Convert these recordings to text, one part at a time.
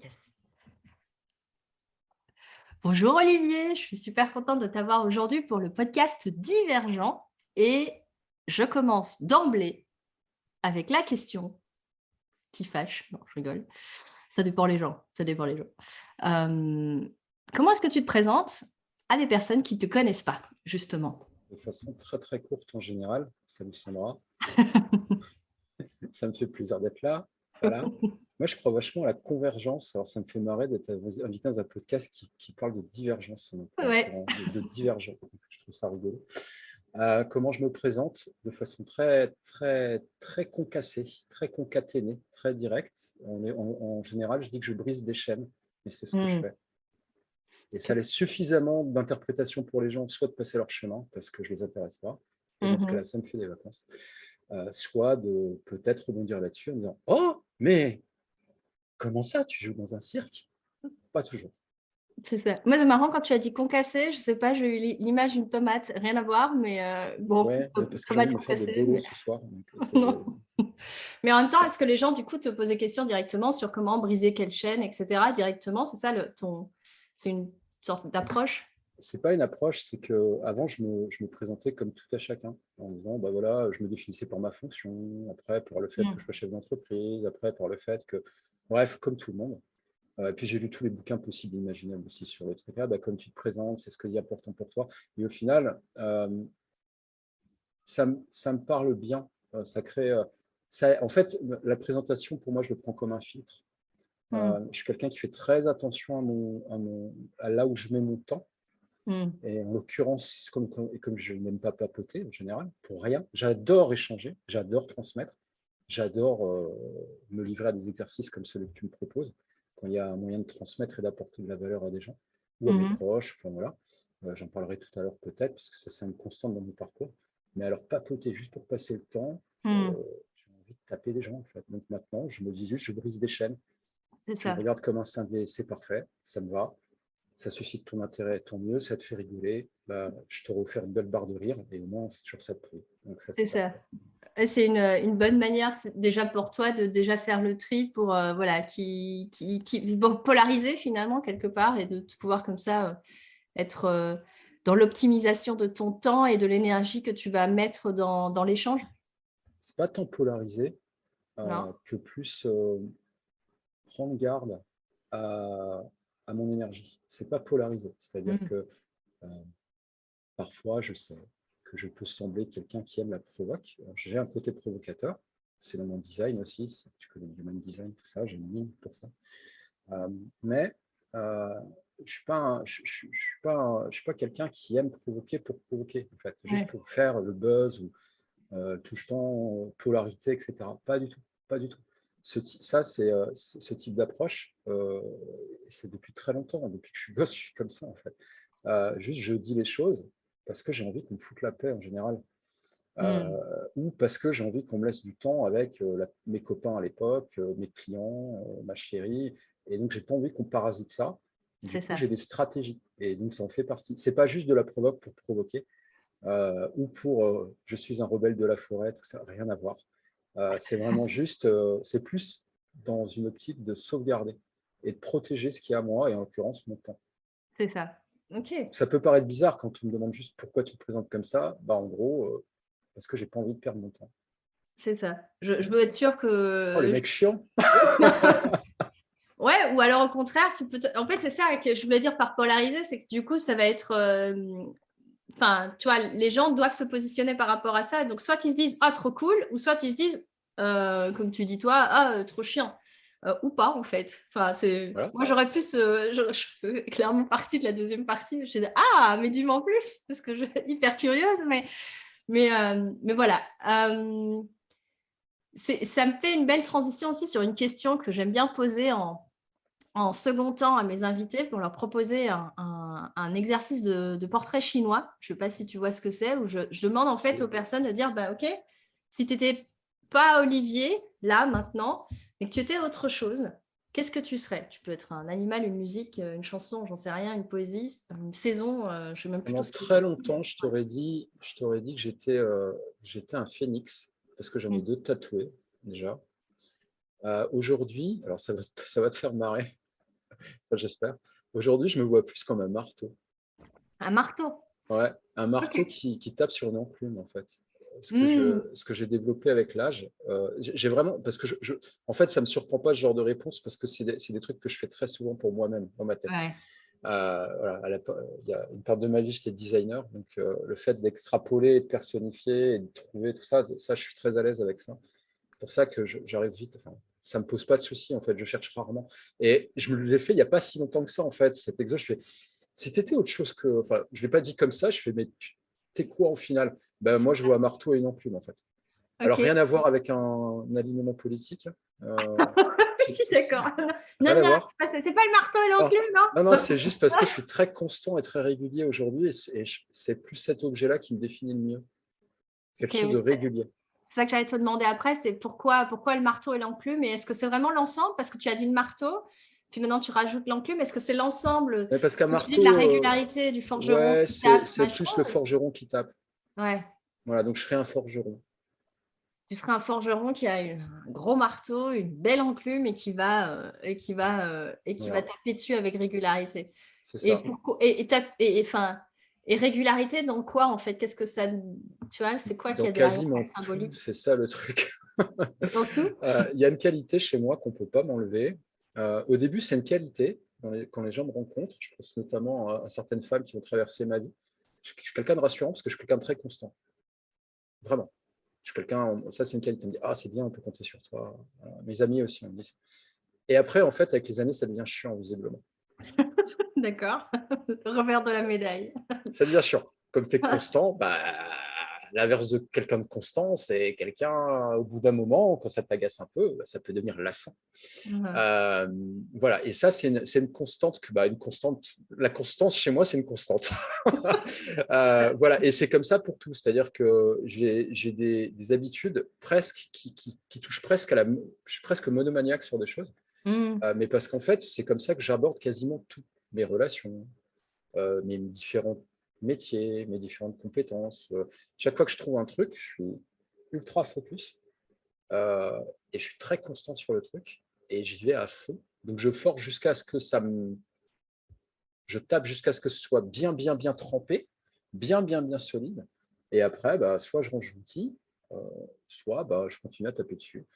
Yes. Bonjour Olivier, je suis super contente de t'avoir aujourd'hui pour le podcast Divergent et je commence d'emblée avec la question qui fâche. Non, je rigole. Ça dépend les gens. Ça dépend les gens. Comment est-ce que tu te présentes à des personnes qui ne te connaissent pas, justement? De façon très très courte en général. Salut Sandra, ça me fait plaisir d'être là. Voilà. Moi, je crois vachement à la convergence. Alors, ça me fait marrer d'être invité dans un podcast qui parle de divergence, donc, en Ouais. l'occurrence, de divergent. Donc, je trouve ça rigolo. Comment je me présente? De façon très très très concassée, très concaténée, très directe. En général, je dis que je brise des chaînes, et c'est ce que je Hmm. fais. Et ça laisse suffisamment d'interprétation pour les gens, soit de passer leur chemin, parce que je ne les intéresse pas, et dans ce cas-là, Mhm. ça me fait des vacances, soit de peut-être rebondir là-dessus en disant « Oh, mais comment ça, tu joues dans un cirque ?» Pas toujours. C'est ça. Moi, c'est marrant quand tu as dit concassé, je sais pas, j'ai eu l'image d'une tomate, rien à voir, mais bon, Ouais, mais parce que je viens tomate de me faire des concassée, bolos mais ce soir. Donc non. Mais en même temps, est-ce que les gens, du coup, te posent des questions directement sur comment briser quelle chaîne, etc. directement? C'est ça, c'est une sorte d'approche? c'est pas une approche, c'est que avant je me présentais comme tout à chacun, en disant, bah voilà, je me définissais par ma fonction, après par le fait que je Mm. sois chef d'entreprise, après par le fait que, bref, comme tout le monde. Et puis j'ai lu tous les bouquins possibles et imaginables aussi sur le truc. Ah, bah, comme tu te présentes, c'est ce qui est important pour toi. Et au final, ça me parle bien. Ça crée. En fait, la présentation, pour moi, je le prends comme un filtre. Mm. Je suis quelqu'un qui fait très attention à là où je mets mon temps. Mm. Et en l'occurrence, comme je n'aime pas papoter en général, pour rien, j'adore échanger, j'adore transmettre, j'adore me livrer à des exercices comme celui que tu me proposes, quand il y a un moyen de transmettre et d'apporter de la valeur à des gens ou à mes Mhm. proches. Enfin voilà, j'en parlerai tout à l'heure peut-être, parce que ça c'est une constante dans mon parcours. Mais alors papoter juste pour passer le temps, Mm. j'ai envie de taper des gens en fait. Donc maintenant, je me dis juste, je brise des chaînes. C'est Tu me ça. regardes comme un cinglé, c'est parfait, ça me va, ça suscite ton intérêt, tant mieux, ça te fait rigoler, bah, je t'aurais offert une belle barre de rire et au moins c'est toujours ça de prix. Donc ça, C'est c'est ça. parfait. Et c'est une bonne manière déjà pour toi de déjà faire le tri pour voilà, pour polariser finalement quelque part et de pouvoir comme ça être dans l'optimisation de ton temps et de l'énergie que tu vas mettre dans l'échange. C'est pas tant polarisé Non? que plus prendre garde à, à mon énergie. C'est pas polarisé, c'est-à-dire Mm. que euh, parfois je sais que je peux sembler quelqu'un qui aime la provoque. J'ai un côté provocateur, c'est dans mon design aussi, tu connais le human design, tout ça, j'ai une ligne pour ça. Euh, mais euh, je suis pas, je suis pas quelqu'un qui aime provoquer pour provoquer, en fait, juste Ouais. pour faire le buzz ou touche-temps, polarité, etc. Pas du tout, pas du tout. Ça, c'est ce type d'approche, c'est depuis très longtemps, depuis que je suis gosse, je suis comme ça en fait. Juste, je dis les choses parce que j'ai envie qu'on me foute la paix en général. Mm. Ou parce que j'ai envie qu'on me laisse du temps avec mes copains à l'époque, mes clients, ma chérie, et donc j'ai pas envie qu'on parasite ça. Du C'est coup, ça. j'ai des stratégies, et donc ça en fait partie. C'est pas juste de la provoque pour provoquer, ou pour je suis un rebelle de la forêt, tout ça, rien à voir. C'est vraiment juste, c'est plus dans une optique de sauvegarder et de protéger ce qui est à moi, et en l'occurrence mon temps. C'est ça. Ok. Ça peut paraître bizarre quand tu me demandes juste pourquoi tu te présentes comme ça, bah en gros, parce que j'ai pas envie de perdre mon temps. C'est ça. Je veux être sûre Oh, le que mec chiant. ouais, ou alors au contraire, en fait, c'est ça que je voulais dire par polariser, c'est que du coup, ça va être enfin, tu vois, les gens doivent se positionner par rapport à ça. Donc, soit ils se disent, ah, trop cool, ou soit ils se disent, comme tu dis toi, ah, trop chiant. Ou pas, en fait. Enfin, Voilà. moi, j'aurais plus, je fais clairement partie de la deuxième partie. Je dis, ah, mais dis-moi en plus, parce que je suis hyper curieuse, mais voilà. Ça me fait une belle transition aussi sur une question que j'aime bien poser en second temps à mes invités pour leur proposer un exercice de portrait chinois. Je ne sais pas si tu vois ce que c'est, où je demande en fait aux personnes de dire, bah, OK, si tu n'étais pas Olivier, là, maintenant, mais que tu étais autre chose, qu'est-ce que tu serais? Tu peux être un animal, une musique, une chanson, j'en sais rien, une poésie, une saison, je ne sais même plus tout Pendant ce que très c'est. longtemps, je t'aurais dit que j'étais un phénix, parce que j'en ai Mm. deux tatoués déjà. Aujourd'hui, alors ça va te faire marrer. Enfin, j'espère. Aujourd'hui, je me vois plus comme un marteau. Un marteau. Ouais, un marteau Ok. qui tape sur une enclume, en fait. Hmm. Ce que j'ai développé avec l'âge, j'ai vraiment, parce que en fait, ça ne me surprend pas ce genre de réponse, parce que c'est des trucs que je fais très souvent pour moi-même, dans ma tête. Ouais. Voilà, il y a une part de ma vie, j'étais designer, donc le fait d'extrapoler, de personnifier et de trouver tout ça, je suis très à l'aise avec ça. C'est pour ça que j'arrive vite, enfin, ça ne me pose pas de soucis, en fait, je cherche rarement. Et je me l'ai fait il n'y a pas si longtemps que ça, en fait, cet exo, je fais, si tu étais autre chose que, enfin, je ne l'ai pas dit comme ça, je fais, mais t'es quoi au final? Ben, moi, je vois un marteau et une enclume, en fait. Alors, Ok. rien à voir avec un alignement politique. Ok, d'accord. Non, Rien à non, voir. c'est pas le marteau et Non, l'enclume, non, non? c'est juste parce que je suis très constant et très régulier aujourd'hui et c'est plus cet objet-là qui me définit le mieux. Ok, Quelque chose de oui. régulier. C'est ça que j'allais te demander après, c'est pourquoi le marteau et l'enclume? Et est-ce que c'est vraiment l'ensemble? Parce que tu as dit le marteau, puis maintenant tu rajoutes l'enclume. Est-ce que c'est l'ensemble, Mais parce qu'un comme tu dis, de la marteau, régularité du forgeron ouais, qui tape, c'est machin? plus le forgeron qui tape. Ouais. Voilà, donc je serais un forgeron. Tu serais un forgeron qui a un gros marteau, une belle enclume et qui va Voilà, taper dessus avec régularité. c'est Et ça. pourquoi enfin et régularité dans quoi en fait? Qu'est-ce que ça, tu vois, c'est quoi qu'il Dans y a derrière quasiment cette tout, symbolique? c'est ça le truc. Dans tout? Il y a une qualité chez moi qu'on ne peut pas m'enlever. Au début, c'est une qualité. Quand les gens me rencontrent, je pense notamment à certaines femmes qui ont traversé ma vie. Je suis quelqu'un de rassurant parce que je suis quelqu'un de très constant. Vraiment. Je suis quelqu'un, ça c'est une qualité. On me dit, ah, c'est bien, on peut compter sur toi. Voilà. Mes amis aussi, on me dit ça. Et après, en fait, avec les années, ça devient chiant, visiblement. D'accord. Le revers de la médaille. Ça devient chiant. Comme tu es constant, bah, l'inverse de quelqu'un de constant, c'est quelqu'un, au bout d'un moment, quand ça t'agace un peu, bah, ça peut devenir lassant. Mmh. Euh, voilà, et ça, c'est une constante que, bah, une constante. La constance chez moi, c'est une constante. Voilà, et c'est comme ça pour tout. C'est-à-dire que j'ai des habitudes presque qui touchent presque à la. Je suis presque monomaniaque sur des choses, Mmh. mais parce qu'en fait, c'est comme ça que j'aborde quasiment tout. Mes relations, mes différents métiers, mes différentes compétences. Chaque fois que je trouve un truc, je suis ultra focus euh, et je suis très constant sur le truc et j'y vais à fond. Donc je force jusqu'à ce que je tape jusqu'à ce que ce soit bien, bien, bien trempé, bien, bien, bien solide. Et après, bah, soit je range l'outil, euh, soit bah, je continue à taper dessus.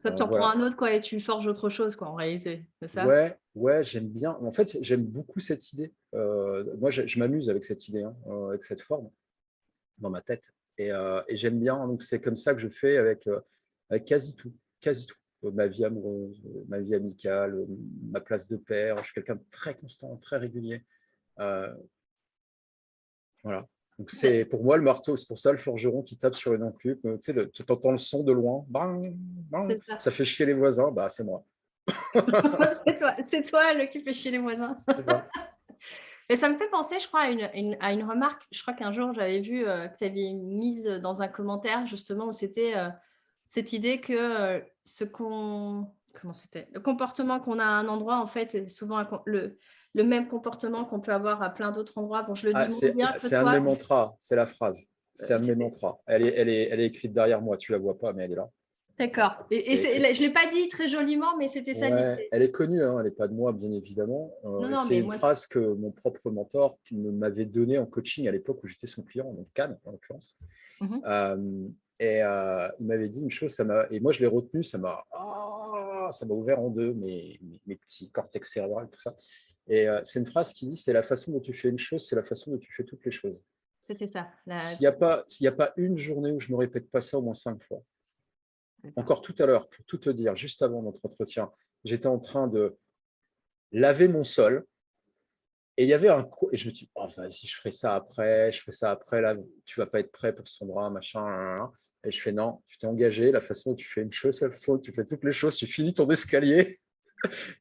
Toi, tu en prends Voilà. un autre quoi et tu forges autre chose quoi en réalité, c'est ça? Ouais, ouais, j'aime bien. En fait, j'aime beaucoup cette idée. Moi, je m'amuse avec cette idée, hein, avec cette forme dans ma tête. Et j'aime bien. Donc, c'est comme ça que je fais avec quasi tout. Quasi tout. Ma vie amoureuse, ma vie amicale, ma place de père. Je suis quelqu'un de très constant, très régulier. Euh, voilà. Donc, c'est pour moi le marteau. C'est pour ça le forgeron qui tape sur une enclume. Tu sais, tu entends le son de loin. Bang, bang, C'est ça. ça fait chier les voisins. Bah, c'est moi. C'est toi le qui fait chier les voisins. C'est ça. Mais ça me fait penser, je crois, à une remarque. Je crois qu'un jour, j'avais vu que tu avais mise dans un commentaire, justement, où c'était cette idée que ce qu'on. Comment c'était? Le comportement qu'on a à un endroit, en fait, est souvent le même comportement qu'on peut avoir à plein d'autres endroits. Bon, je le dis Ah, moins bien que c'est un de mes toi. mantras. C'est la phrase. C'est un de mes C'était. mantras. Elle est écrite derrière moi. Tu la vois pas, mais elle est là. D'accord. Et C'est écrit. je ne l'ai pas dit très joliment, mais c'était ça Ouais, l'idée. elle est connue, hein, elle n'est pas de moi, bien évidemment. Non, Et non, c'est mais une moi, phrase que mon propre mentor qui m'avait donnée en coaching à l'époque où j'étais son client, donc Cannes en l'occurrence. mhm. Euh, il m'avait dit une chose, et moi je l'ai retenu, ça m'a ouvert en deux mes petits cortex cérébrales, tout ça. Et c'est une phrase qui dit, c'est la façon dont tu fais une chose, c'est la façon dont tu fais toutes les choses. C'était ça. S'il y a pas une journée où je ne me répète pas ça au moins 5 fois, D'accord. encore tout à l'heure, pour tout te dire, juste avant notre entretien, j'étais en train de laver mon sol. Et il y avait et je me dis, oh, vas-y, je ferai ça après, là, tu vas pas être prêt pour son bras, machin. Là, là. Et je fais, non, tu t'es engagé, la façon dont tu fais une chose, c'est la façon dont tu fais toutes les choses, tu finis ton escalier.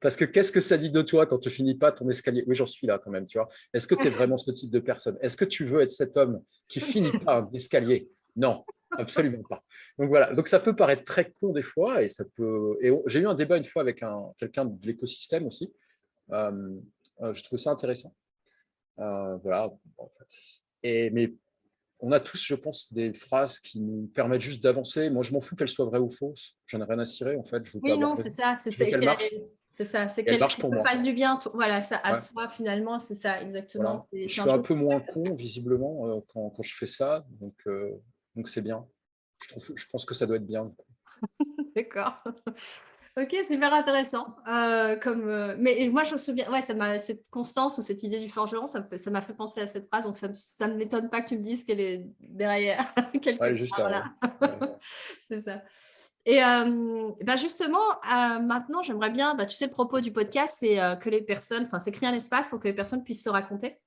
Parce que qu'est-ce que ça dit de toi quand tu finis pas ton escalier? Oui, j'en suis là quand même, tu vois. Est-ce que tu es vraiment ce type de personne? Est-ce que tu veux être cet homme qui finit pas un escalier? Non, absolument pas. Donc voilà, donc ça peut paraître très con des fois, et ça peut. J'ai eu un débat une fois avec quelqu'un de l'écosystème aussi. Euh, je trouve ça intéressant. Voilà. En fait. Mais on a tous, je pense, des phrases qui nous permettent juste d'avancer. Moi, je m'en fous qu'elles soient vraies ou fausses. J'en ai rien à cirer, en fait. Je veux pas Oui, avoir non, c'est raison. ça. Je veux qu'elles marchent. C'est ça, c'est Et elle qu'elle marche pour te moi. fasse du bien, voilà, ça, à Ouais. soi, finalement, c'est ça, exactement. Voilà. Je suis un peu moins con, visiblement, quand je fais ça. Donc c'est bien. Je pense que ça doit être bien. D'accord. Ok, super intéressant. Mais moi, je me souviens, ouais, cette constance ou cette idée du forgeron, ça m'a fait penser à cette phrase, donc ça ne m'étonne pas que tu me dises qu'elle est derrière, quelque Ouais, juste part là. là. Ouais. C'est ça. Et justement, maintenant, j'aimerais bien, tu sais, le propos du podcast, c'est que les personnes, enfin, c'est créer un espace pour que les personnes puissent se raconter.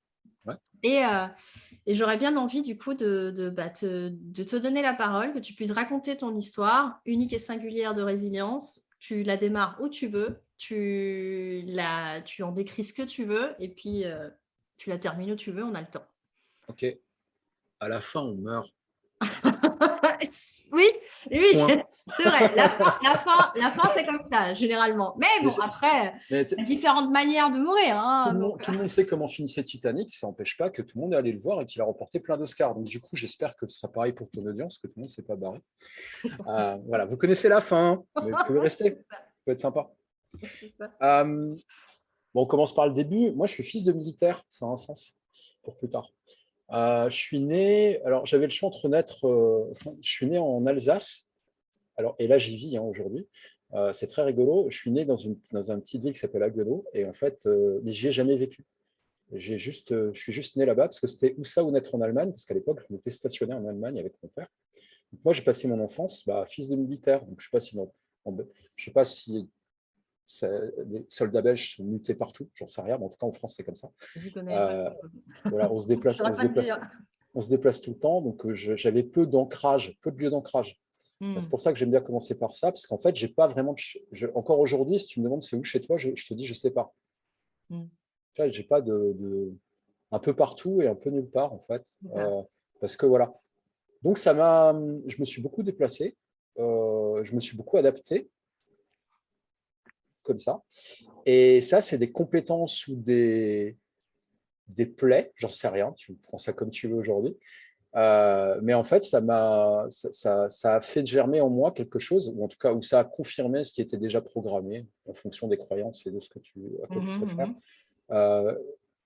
Ouais. Et j'aurais bien envie, du coup, de te donner la parole, que tu puisses raconter ton histoire unique et singulière de résilience. Tu la démarres où tu veux, tu en décris ce que tu veux, et puis tu la termines où tu veux, on a le temps. Ok. À la fin, on meurt. Oui, Point. c'est vrai. La fin, c'est comme ça, généralement. Mais bon, après, il y a différentes manières de mourir. Hein, tout le monde sait comment finissait Titanic, ça n'empêche pas que tout le monde est allé le voir et qu'il a remporté plein d'Oscars. Donc du coup, j'espère que ce sera pareil pour ton audience, que tout le monde ne s'est pas barré. Voilà, vous connaissez la fin, mais vous pouvez rester. Ça peut être sympa. Bon, on commence par le début. Moi, je suis fils de militaire, ça a un sens pour plus tard. Je suis né, alors j'avais le choix entre naître, je suis né en Alsace, alors, et là j'y vis aujourd'hui. C'est très rigolo. Je suis né dans un petit ville qui s'appelle Haguenau, et en fait, mais j'y ai jamais vécu. Je suis juste né là-bas parce que c'était ou ça ou naître en Allemagne, parce qu'à l'époque, je m'étais stationné en Allemagne avec mon père. Donc, moi, j'ai passé mon enfance fils de militaire. Donc, je ne sais pas si les soldats belges sont mutés partout, j'en sais rien, mais en tout cas en France, c'est comme ça. Je connais pas. Voilà, on se déplace tout le temps, donc j'avais peu d'ancrage, peu de lieux d'ancrage. C'est pour ça que j'aime bien commencer par ça, parce qu'en fait, j'ai pas vraiment encore aujourd'hui, si tu me demandes c'est où chez toi, je te dis je sais pas. J'ai pas un peu partout et un peu nulle part en fait, parce que voilà. Donc je me suis beaucoup déplacé, je me suis beaucoup adapté comme ça, et ça c'est des compétences ou des plaies, j'en sais rien, tu prends ça comme tu veux aujourd'hui. Mais en fait, ça a fait germer en moi quelque chose, ou en tout cas, où ça a confirmé ce qui était déjà programmé en fonction des croyances et de ce que tu préfères.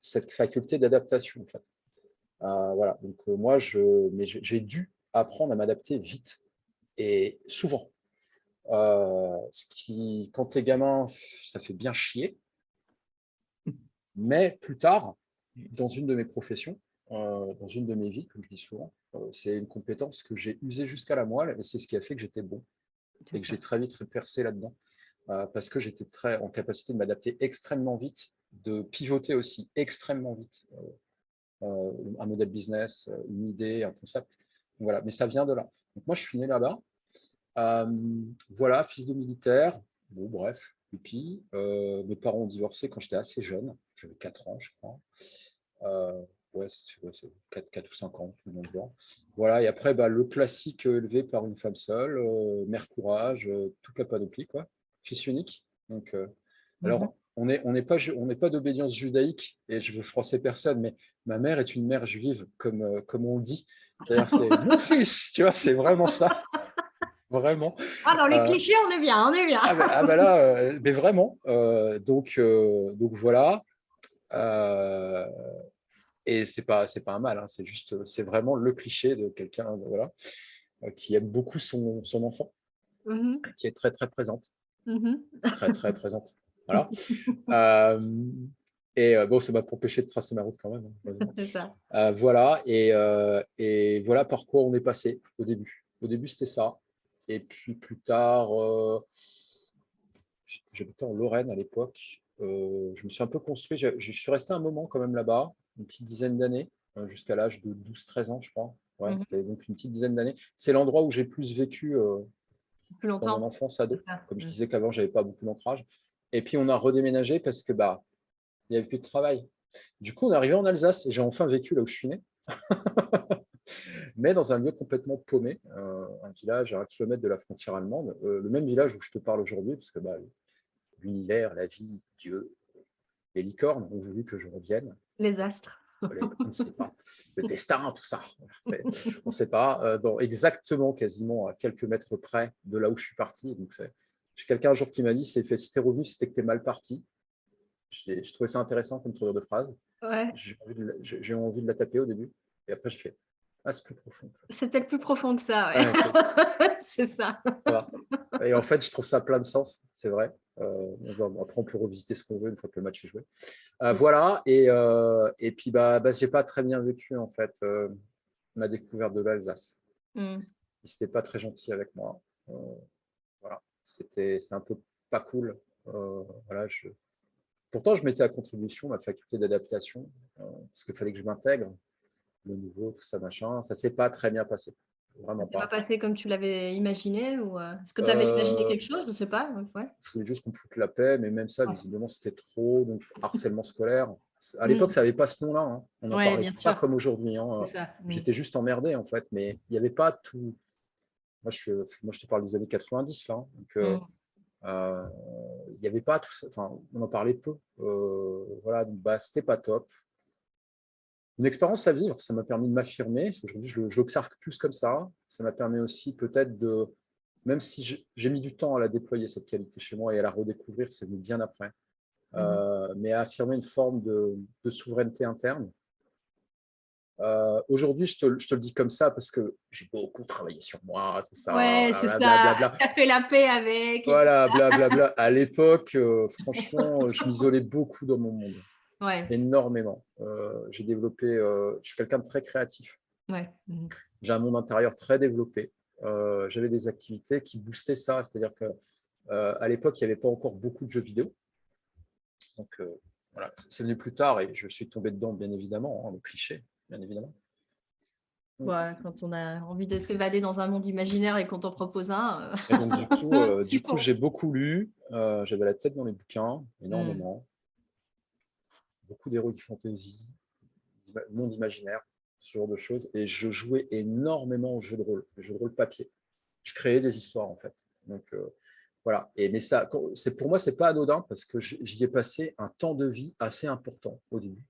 Cette faculté d'adaptation, en fait. Voilà. Donc, moi, j'ai dû apprendre à m'adapter vite et souvent. Ce qui, quand t'es gamin, ça fait bien chier. Mais plus tard, dans une de mes professions, dans une de mes vies, comme je dis souvent, c'est une compétence que j'ai usée jusqu'à la moelle et c'est ce qui a fait que j'étais bon et que j'ai très vite percé là-dedans parce que j'étais très en capacité de m'adapter extrêmement vite, de pivoter aussi extrêmement vite un modèle business, une idée, un concept. Donc, voilà, mais ça vient de là. Donc moi, je suis né là-bas. Voilà, fils de militaire. Bon, bref, et puis mes parents ont divorcé quand j'étais assez jeune. J'avais 4 ans, je crois. Ouais, c'est 4 ou 5 ans, tout le monde voit. Voilà, et après, le classique élevé par une femme seule, mère courage, toute la panoplie, quoi. Fils unique. Donc, alors, on n'est pas d'obédience judaïque, et je veux froisser personne, mais ma mère est une mère juive, comme on le dit. C'est-à-dire, c'est mon fils, tu vois, c'est vraiment ça. Vraiment. Dans les clichés, on est bien, on est bien. Là, mais vraiment. Donc voilà. Et c'est pas un mal, hein, c'est vraiment le cliché de quelqu'un voilà, qui aime beaucoup son enfant, qui est très, très présente. Très, très présente. Voilà. Et bon, ça m'a pas empêché de tracer ma route quand même. C'est ça. Voilà. Et voilà par quoi on est passé au début. Au début, c'était ça. Et puis plus tard, j'habitais en Lorraine à l'époque. Je me suis un peu construit. Je suis resté un moment quand même là-bas, une petite dizaine d'années, jusqu'à l'âge de 12-13 ans, je crois. Ouais, c'était donc une petite dizaine d'années. C'est l'endroit où j'ai plus vécu plus dans mon longtemps. enfance ado. Comme je disais qu'avant, j'avais pas beaucoup d'ancrage. Et puis, on a redéménagé parce que il n'y avait plus de travail. Du coup, on est arrivé en Alsace et j'ai enfin vécu là où je suis né. Mais dans un lieu complètement paumé, un village à 1 kilomètre de la frontière allemande, le même village où je te parle aujourd'hui, parce que l'univers, la vie, Dieu, les licornes ont voulu que je revienne. Les astres. On ne sait pas. Le destin, tout ça. On ne sait pas. Dans exactement, quasiment à quelques mètres près de là où je suis parti. Donc, J'ai quelqu'un un jour qui m'a dit, c'est fait, si t'es revenu, c'était que t'es mal parti. J'ai trouvé ça intéressant comme tournure de phrase. Ouais. J'ai envie de la taper au début. Et après, je fais, ah, c'est plus profond. C'est peut-être plus profond que ça, Ouais, ouais. C'est ça. voilà. Et en fait, je trouve ça plein de sens, c'est vrai. Après, on peut revisiter ce qu'on veut une fois que le match est joué. Voilà. Et puis, j'ai pas très bien vécu, en fait, ma découverte de l'Alsace. Mmh. Ils n'étaient pas très gentils avec moi. Voilà. C'était un peu pas cool. Voilà, pourtant, je mettais à contribution ma faculté d'adaptation parce qu'il fallait que je m'intègre, le nouveau, tout ça, machin. Ça ne s'est pas très bien passé. Ça Vraiment s'est pas pas. passé comme tu l'avais imaginé ou est-ce que tu avais imaginé Euh, quelque chose? Je sais pas, ouais. je voulais juste qu'on me foute la paix, mais même ça, Ouais. visiblement, c'était trop. Donc, harcèlement scolaire. À l'époque, Mmh. ça n'avait pas ce nom-là. Hein. On n'en Ouais, parlait bien pas sûr, comme aujourd'hui. c'est Hein. ça. Mmh. J'étais juste emmerdé, en fait, mais il n'y avait pas tout. Moi, je te parle des années 90, là. Hein. Donc, Mmh. il n'y avait pas tout ça. Enfin, on en parlait peu. Voilà, donc, c'était pas top. Une expérience à vivre, ça m'a permis de m'affirmer, parce qu'aujourd'hui, je l'observe plus comme ça. Ça m'a permis aussi peut-être de, même si j'ai mis du temps à la déployer, cette qualité chez moi, et à la redécouvrir, c'est venu bien après, Mmh. mais à affirmer une forme de souveraineté interne. Aujourd'hui, je te le dis comme ça, parce que j'ai beaucoup travaillé sur moi, tout ça, Ouais, c'est ça. blablabla. Tu as fait la paix avec et tout. Voilà, blablabla. À l'époque, franchement, je m'isolais beaucoup dans mon monde, Ouais, énormément. J'ai développé, je suis quelqu'un de très créatif. ouais. Mmh. J'ai un monde intérieur très développé. J'avais des activités qui boostaient ça. C'est-à-dire qu'à l'époque, il n'y avait pas encore beaucoup de jeux vidéo. Donc, voilà, c'est venu plus tard et je suis tombé dedans, bien évidemment, hein, le cliché, bien évidemment. Ouais, quand on a envie de s'évader dans un monde imaginaire et qu'on t'en propose un, Et donc, tu j'ai fonces. beaucoup lu. J'avais la tête dans les bouquins, Mmh. énormément. Beaucoup d'heroic fantasy, monde imaginaire, ce genre de choses. Et je jouais énormément aux jeux de rôle papier. Je créais des histoires, en fait. Donc, voilà. Mais ça, pour moi, c'est pas anodin parce que j'y ai passé un temps de vie assez important au début.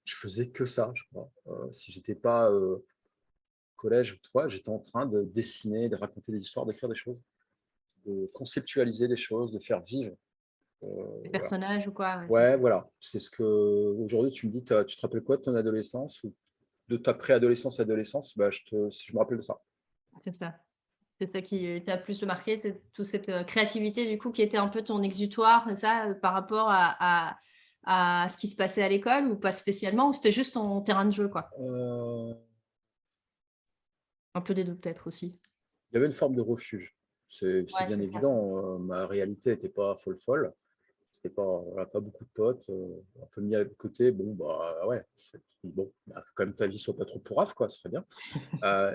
Je faisais que ça, je crois. Si j'étais pas collège ou quoi, j'étais en train de dessiner, de raconter des histoires, d'écrire des choses, de conceptualiser des choses, de faire vivre. Les Voilà. personnages ou quoi, ouais, c'est ça. Ouais, voilà. C'est ce que aujourd'hui tu me dis. Tu te rappelles quoi de ton adolescence ou de ta préadolescence, adolescence? Je me rappelle de ça. C'est ça. C'est ça qui t'a plus marqué, c'est toute cette, créativité du coup qui était un peu ton exutoire, c'est ça, par rapport à ce qui se passait à l'école ou pas spécialement? Ou c'était juste ton terrain de jeu, quoi? Euh, Un peu des 2 peut-être aussi? il y avait une forme de refuge. C'est Ouais, bien c'est ça. évident. Ma réalité n'était pas folle. C'était pas, voilà, pas beaucoup de potes, un peu mis à côté. Bon, ouais, bon, faut quand même que ta vie soit pas trop pourrave, quoi, ce serait bien.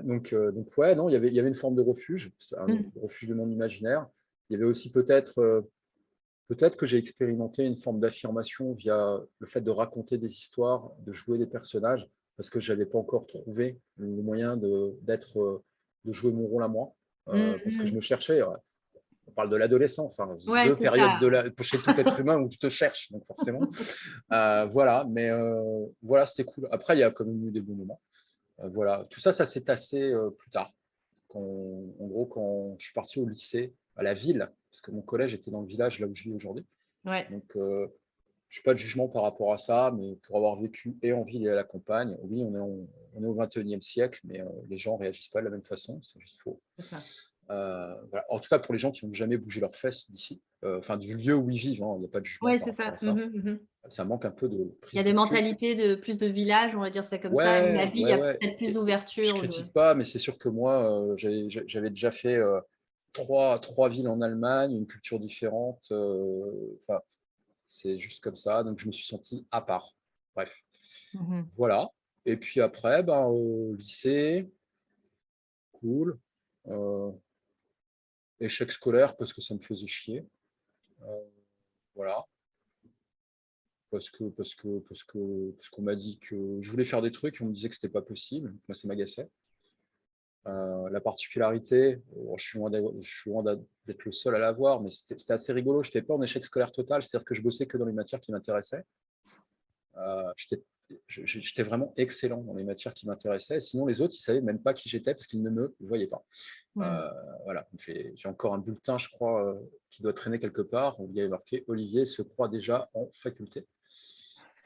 Donc ouais, non, il y avait une forme de refuge, un Mmh. refuge de mon imaginaire. Il y avait aussi peut-être que j'ai expérimenté une forme d'affirmation via le fait de raconter des histoires, de jouer des personnages, parce que je n'avais pas encore trouvé le moyen de jouer mon rôle à moi, Mmh parce que je mh. me cherchais. On parle de l'adolescence, hein, Ouais, the c'est période ça. chez tout être humain où tu te cherches, donc forcément. Voilà, mais voilà, c'était cool. Après, il y a quand même eu des bons moments. Voilà, tout ça, ça s'est tassé plus tard. En gros, quand je suis parti au lycée, à la ville, parce que mon collège était dans le village là où je vis aujourd'hui. Ouais. Donc, je n'ai pas de jugement par rapport à ça, mais pour avoir vécu et en ville et à la campagne, oui, on est au 21e siècle, mais les gens ne réagissent pas de la même façon, c'est juste faux. C'est ça. Voilà. En tout cas, pour les gens qui n'ont jamais bougé leurs fesses d'ici, enfin du lieu où ils vivent, hein, il n'y a pas de jugement Ouais, par c'est rapport ça. à Mmh ça. mh, mmh mh. Ça manque un peu de Il y a prise de des recul. mentalités de plus de village, on va dire ça comme ça, où la Ouais, vie, il y ouais, a ouais. peut-être plus Et je d'ouverture de critique pas, mais c'est sûr que moi, j'avais déjà fait trois villes en Allemagne, une culture différente. Enfin, c'est juste comme ça. Donc, je me suis senti à part. Bref, mmh mh. voilà. Et puis après, ben, au lycée, cool. Euh, échec scolaire parce que ça me faisait chier. Euh, voilà. Parce qu'on m'a dit que je voulais faire des trucs et on me disait que c'était pas possible. Moi, ça m'agaçait. La particularité, je suis loin d'être le seul à l'avoir, mais c'était assez rigolo. Je n'étais pas en échec scolaire total, c'est-à-dire que je bossais que dans les matières qui m'intéressaient. j'étais vraiment excellent dans les matières qui m'intéressaient. Sinon, les autres, ils ne savaient même pas qui j'étais parce qu'ils ne me voyaient pas. Voilà, j'ai encore un bulletin, je crois, qui doit traîner quelque part, où il y avait marqué « Olivier se croit déjà en faculté ».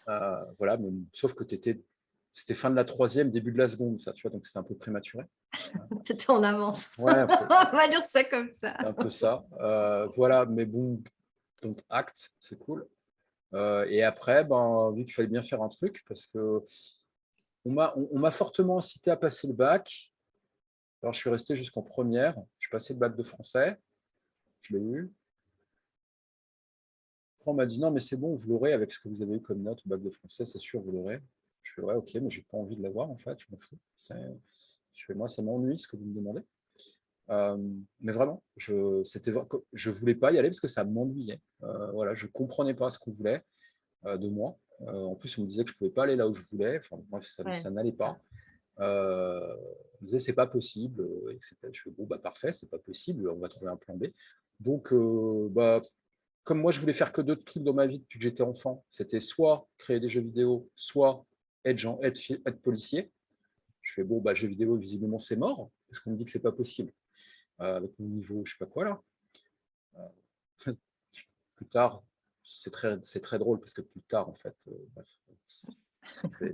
Voilà, mais, sauf que c'était fin de la troisième, début de la seconde, ça, tu vois, donc c'était un peu prématuré. T'étais en avance. Ouais, un peu. On va dire ça comme ça. C'est un peu ça. Voilà, mais bon, donc acte, c'est cool. Et après, vu qu'il fallait bien faire un truc, parce que on m'a fortement incité à passer le bac. Alors, je suis resté jusqu'en première. Je passé le bac de français. Je l'ai eu. Après, on m'a dit non, mais c'est bon, vous l'aurez avec ce que vous avez eu comme note au bac de français, c'est sûr, vous l'aurez. Je fais ouais, ok, mais j'ai pas envie de l'avoir en fait, je m'en fous. Je fais moi, ça m'ennuie ce que vous me demandez. Mais vraiment, je voulais pas y aller parce que ça m'ennuyait. Voilà, je comprenais pas ce qu'on voulait de moi. En plus, on me disait que je pouvais pas aller là où je voulais. Enfin, bref, ça n'allait pas. On me disait c'est pas possible, etc. Je fais bon, parfait, c'est pas possible, on va trouver un plan B. Donc, comme moi, je voulais faire que deux trucs dans ma vie depuis que j'étais enfant, c'était soit créer des jeux vidéo, soit être policier. Je fais bon, jeux vidéo, visiblement, c'est mort, parce qu'on me dit que c'est pas possible. Avec mon niveau, je sais pas quoi là. Plus tard, c'est très drôle, parce que plus tard, en fait,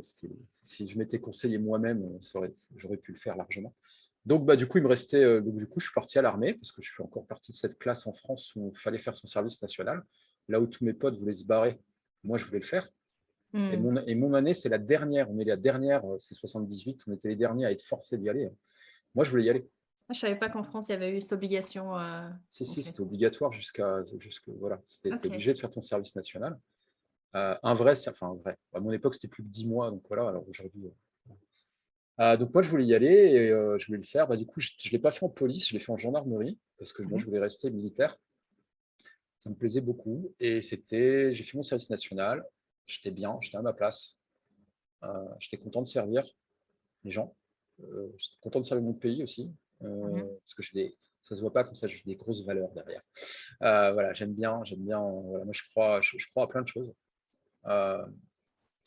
si je m'étais conseillé moi-même, j'aurais pu le faire largement. Donc, du coup, il me restait. Donc, du coup, je suis parti à l'armée parce que je fais encore partie de cette classe en France où il fallait faire son service national. Là où tous mes potes voulaient se barrer, moi, je voulais le faire. Et mon année, c'est la dernière. On est la dernière, c'est 78. On était les derniers à être forcés d'y aller. Moi, je voulais y aller. Je ne savais pas qu'en France, il y avait eu cette obligation. Si, c'était obligatoire voilà, c'était obligé de faire ton service national. Un vrai. À mon époque, c'était plus que 10 mois. Donc voilà, alors aujourd'hui. Donc moi, je voulais y aller et je voulais le faire. Du coup, je ne l'ai pas fait en police, je l'ai fait en gendarmerie parce que moi, je voulais rester militaire. Ça me plaisait beaucoup. Et j'ai fait mon service national. J'étais bien, j'étais à ma place. J'étais content de servir les gens. J'étais content de servir mon pays aussi. Parce que ça ne se voit pas comme ça, j'ai des grosses valeurs derrière. Voilà, j'aime bien. Voilà, moi, je crois à plein de choses.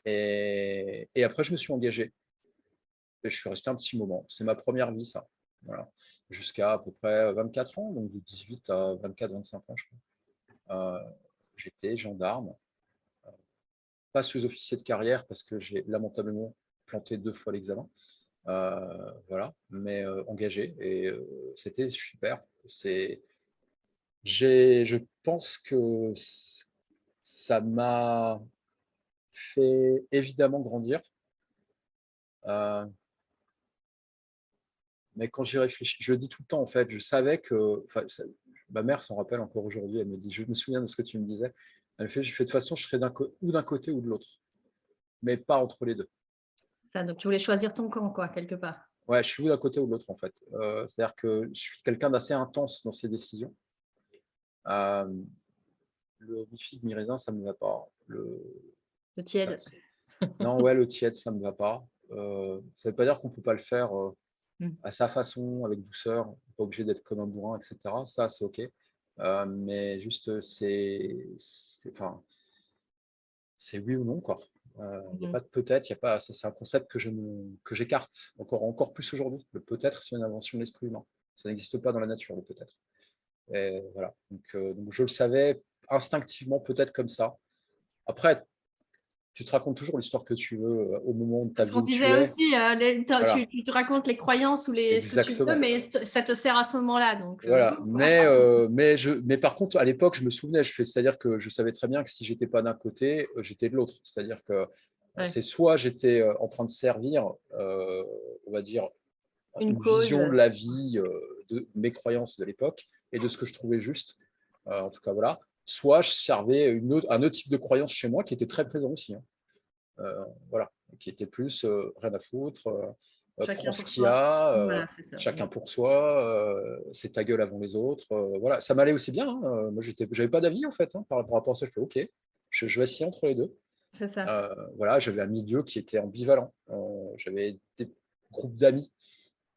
Et après, je me suis engagé. Et je suis resté un petit moment. C'est ma première vie, ça. Voilà. Jusqu'à à peu près 24 ans, donc de 18 à 24-25 ans, je crois. J'étais gendarme, pas sous-officier de carrière parce que j'ai lamentablement planté 2 fois l'examen. Voilà, mais engagé. Et c'était super. Je pense que ça m'a fait évidemment grandir. Mais quand j'y réfléchis, je le dis tout le temps, en fait, je savais que, ma mère s'en rappelle encore aujourd'hui, elle me dit, je me souviens de ce que tu me disais, elle me fait, de toute façon, je serai ou d'un côté ou de l'autre, mais pas entre les deux. Ça, donc tu voulais choisir ton camp, quoi, quelque part. Ouais, je suis ou d'un côté ou de l'autre, en fait. C'est-à-dire que je suis quelqu'un d'assez intense dans ses décisions. Le mi-figue, mi-raisin, ça ne me va pas. Le tiède. Non, ouais, le tiède, ça ne me va pas. Ça ne veut pas dire qu'on ne peut pas le faire à sa façon, avec douceur, pas obligé d'être comme un bourrin, etc. Ça, c'est OK. Mais juste, c'est oui ou non, quoi. Il n'y a pas de peut-être, il y a pas. C'est un concept que j'écarte encore plus aujourd'hui. Le peut-être, c'est une invention de l'esprit humain. Ça n'existe pas dans la nature, le peut-être. Et voilà. Donc, je le savais instinctivement, peut-être comme ça. Après, tu te racontes toujours l'histoire que tu veux au moment de ta Ce vie qu'on où tu disait es. aussi, Voilà. tu te racontes les croyances ou ce que tu veux, Exactement. mais ça te sert à ce moment-là. Donc, Voilà. Mais par contre, à l'époque, je me souvenais, c'est-à-dire que je savais très bien que si j'étais pas d'un côté, j'étais de l'autre. C'est-à-dire que c'est soit j'étais en train de servir, on va dire, une une cause. vision de la vie, de mes croyances de l'époque et de ce que je trouvais juste. En tout cas, voilà. Soit je servais un autre type de croyance chez moi qui était très présent aussi. Voilà, qui était plus rien à foutre, prends Chacun ce pour qu'il y soi. a, Voilà, c'est ça. chacun pour soi, c'est ta gueule avant les autres. Voilà, ça m'allait aussi bien. Moi, j'avais pas d'avis en fait par rapport à ça. Je fais OK, je vacille entre les deux. C'est ça. Voilà, j'avais un milieu qui était ambivalent. J'avais des groupes d'amis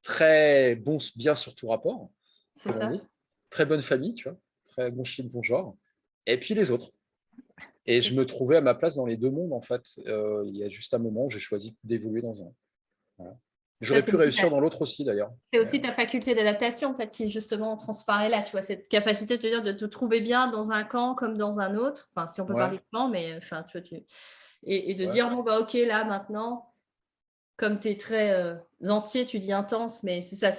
très bons, bien sur tout rapport, C'est comme on ça. dit, très bonne famille, tu vois, très bon chic, bon genre. Et puis les autres. Et je me trouvais à ma place dans les deux mondes, en fait. Il y a juste un moment où j'ai choisi d'évoluer dans un. Voilà. Ça, J'aurais pu réussir dans l'autre aussi, d'ailleurs. c'est aussi ta faculté d'adaptation, en fait, qui justement transparaît là, tu vois, cette capacité de te dire de te trouver bien dans un camp comme dans un autre, enfin, si on peut Ouais, parler de camp, mais enfin, tu vois, et de ouais. dire, bon, bah, ok, là, maintenant, comme tu es très entier, tu dis intense, mais c'est ça,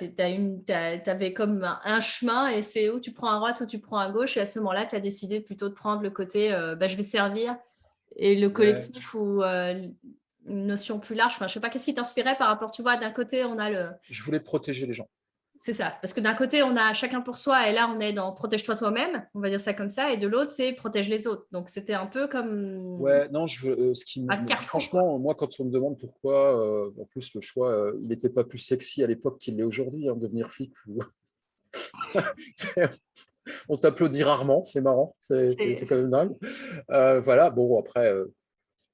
t'avais comme un chemin et c'est où tu prends à droite, où tu prends à gauche, et à ce moment-là, tu as décidé plutôt de prendre le côté, bah, je vais servir, et le Ouais. collectif ou une notion plus large, enfin, je sais pas, qu'est-ce qui t'inspirait par rapport, tu vois, d'un côté, on a le. Je voulais protéger les gens. C'est ça, parce que d'un côté, on a chacun pour soi, et là, on est dans protège-toi toi-même, on va dire ça comme ça, et de l'autre, c'est protège les autres. Donc, c'était un peu comme Ouais, non, un carrefour, quoi. franchement, moi, quand on me demande pourquoi, en plus, le choix, il n'était pas plus sexy à l'époque qu'il l'est aujourd'hui, hein, devenir flic. On t'applaudit rarement, c'est marrant, c'est C'est quand même dingue. Voilà, bon, après,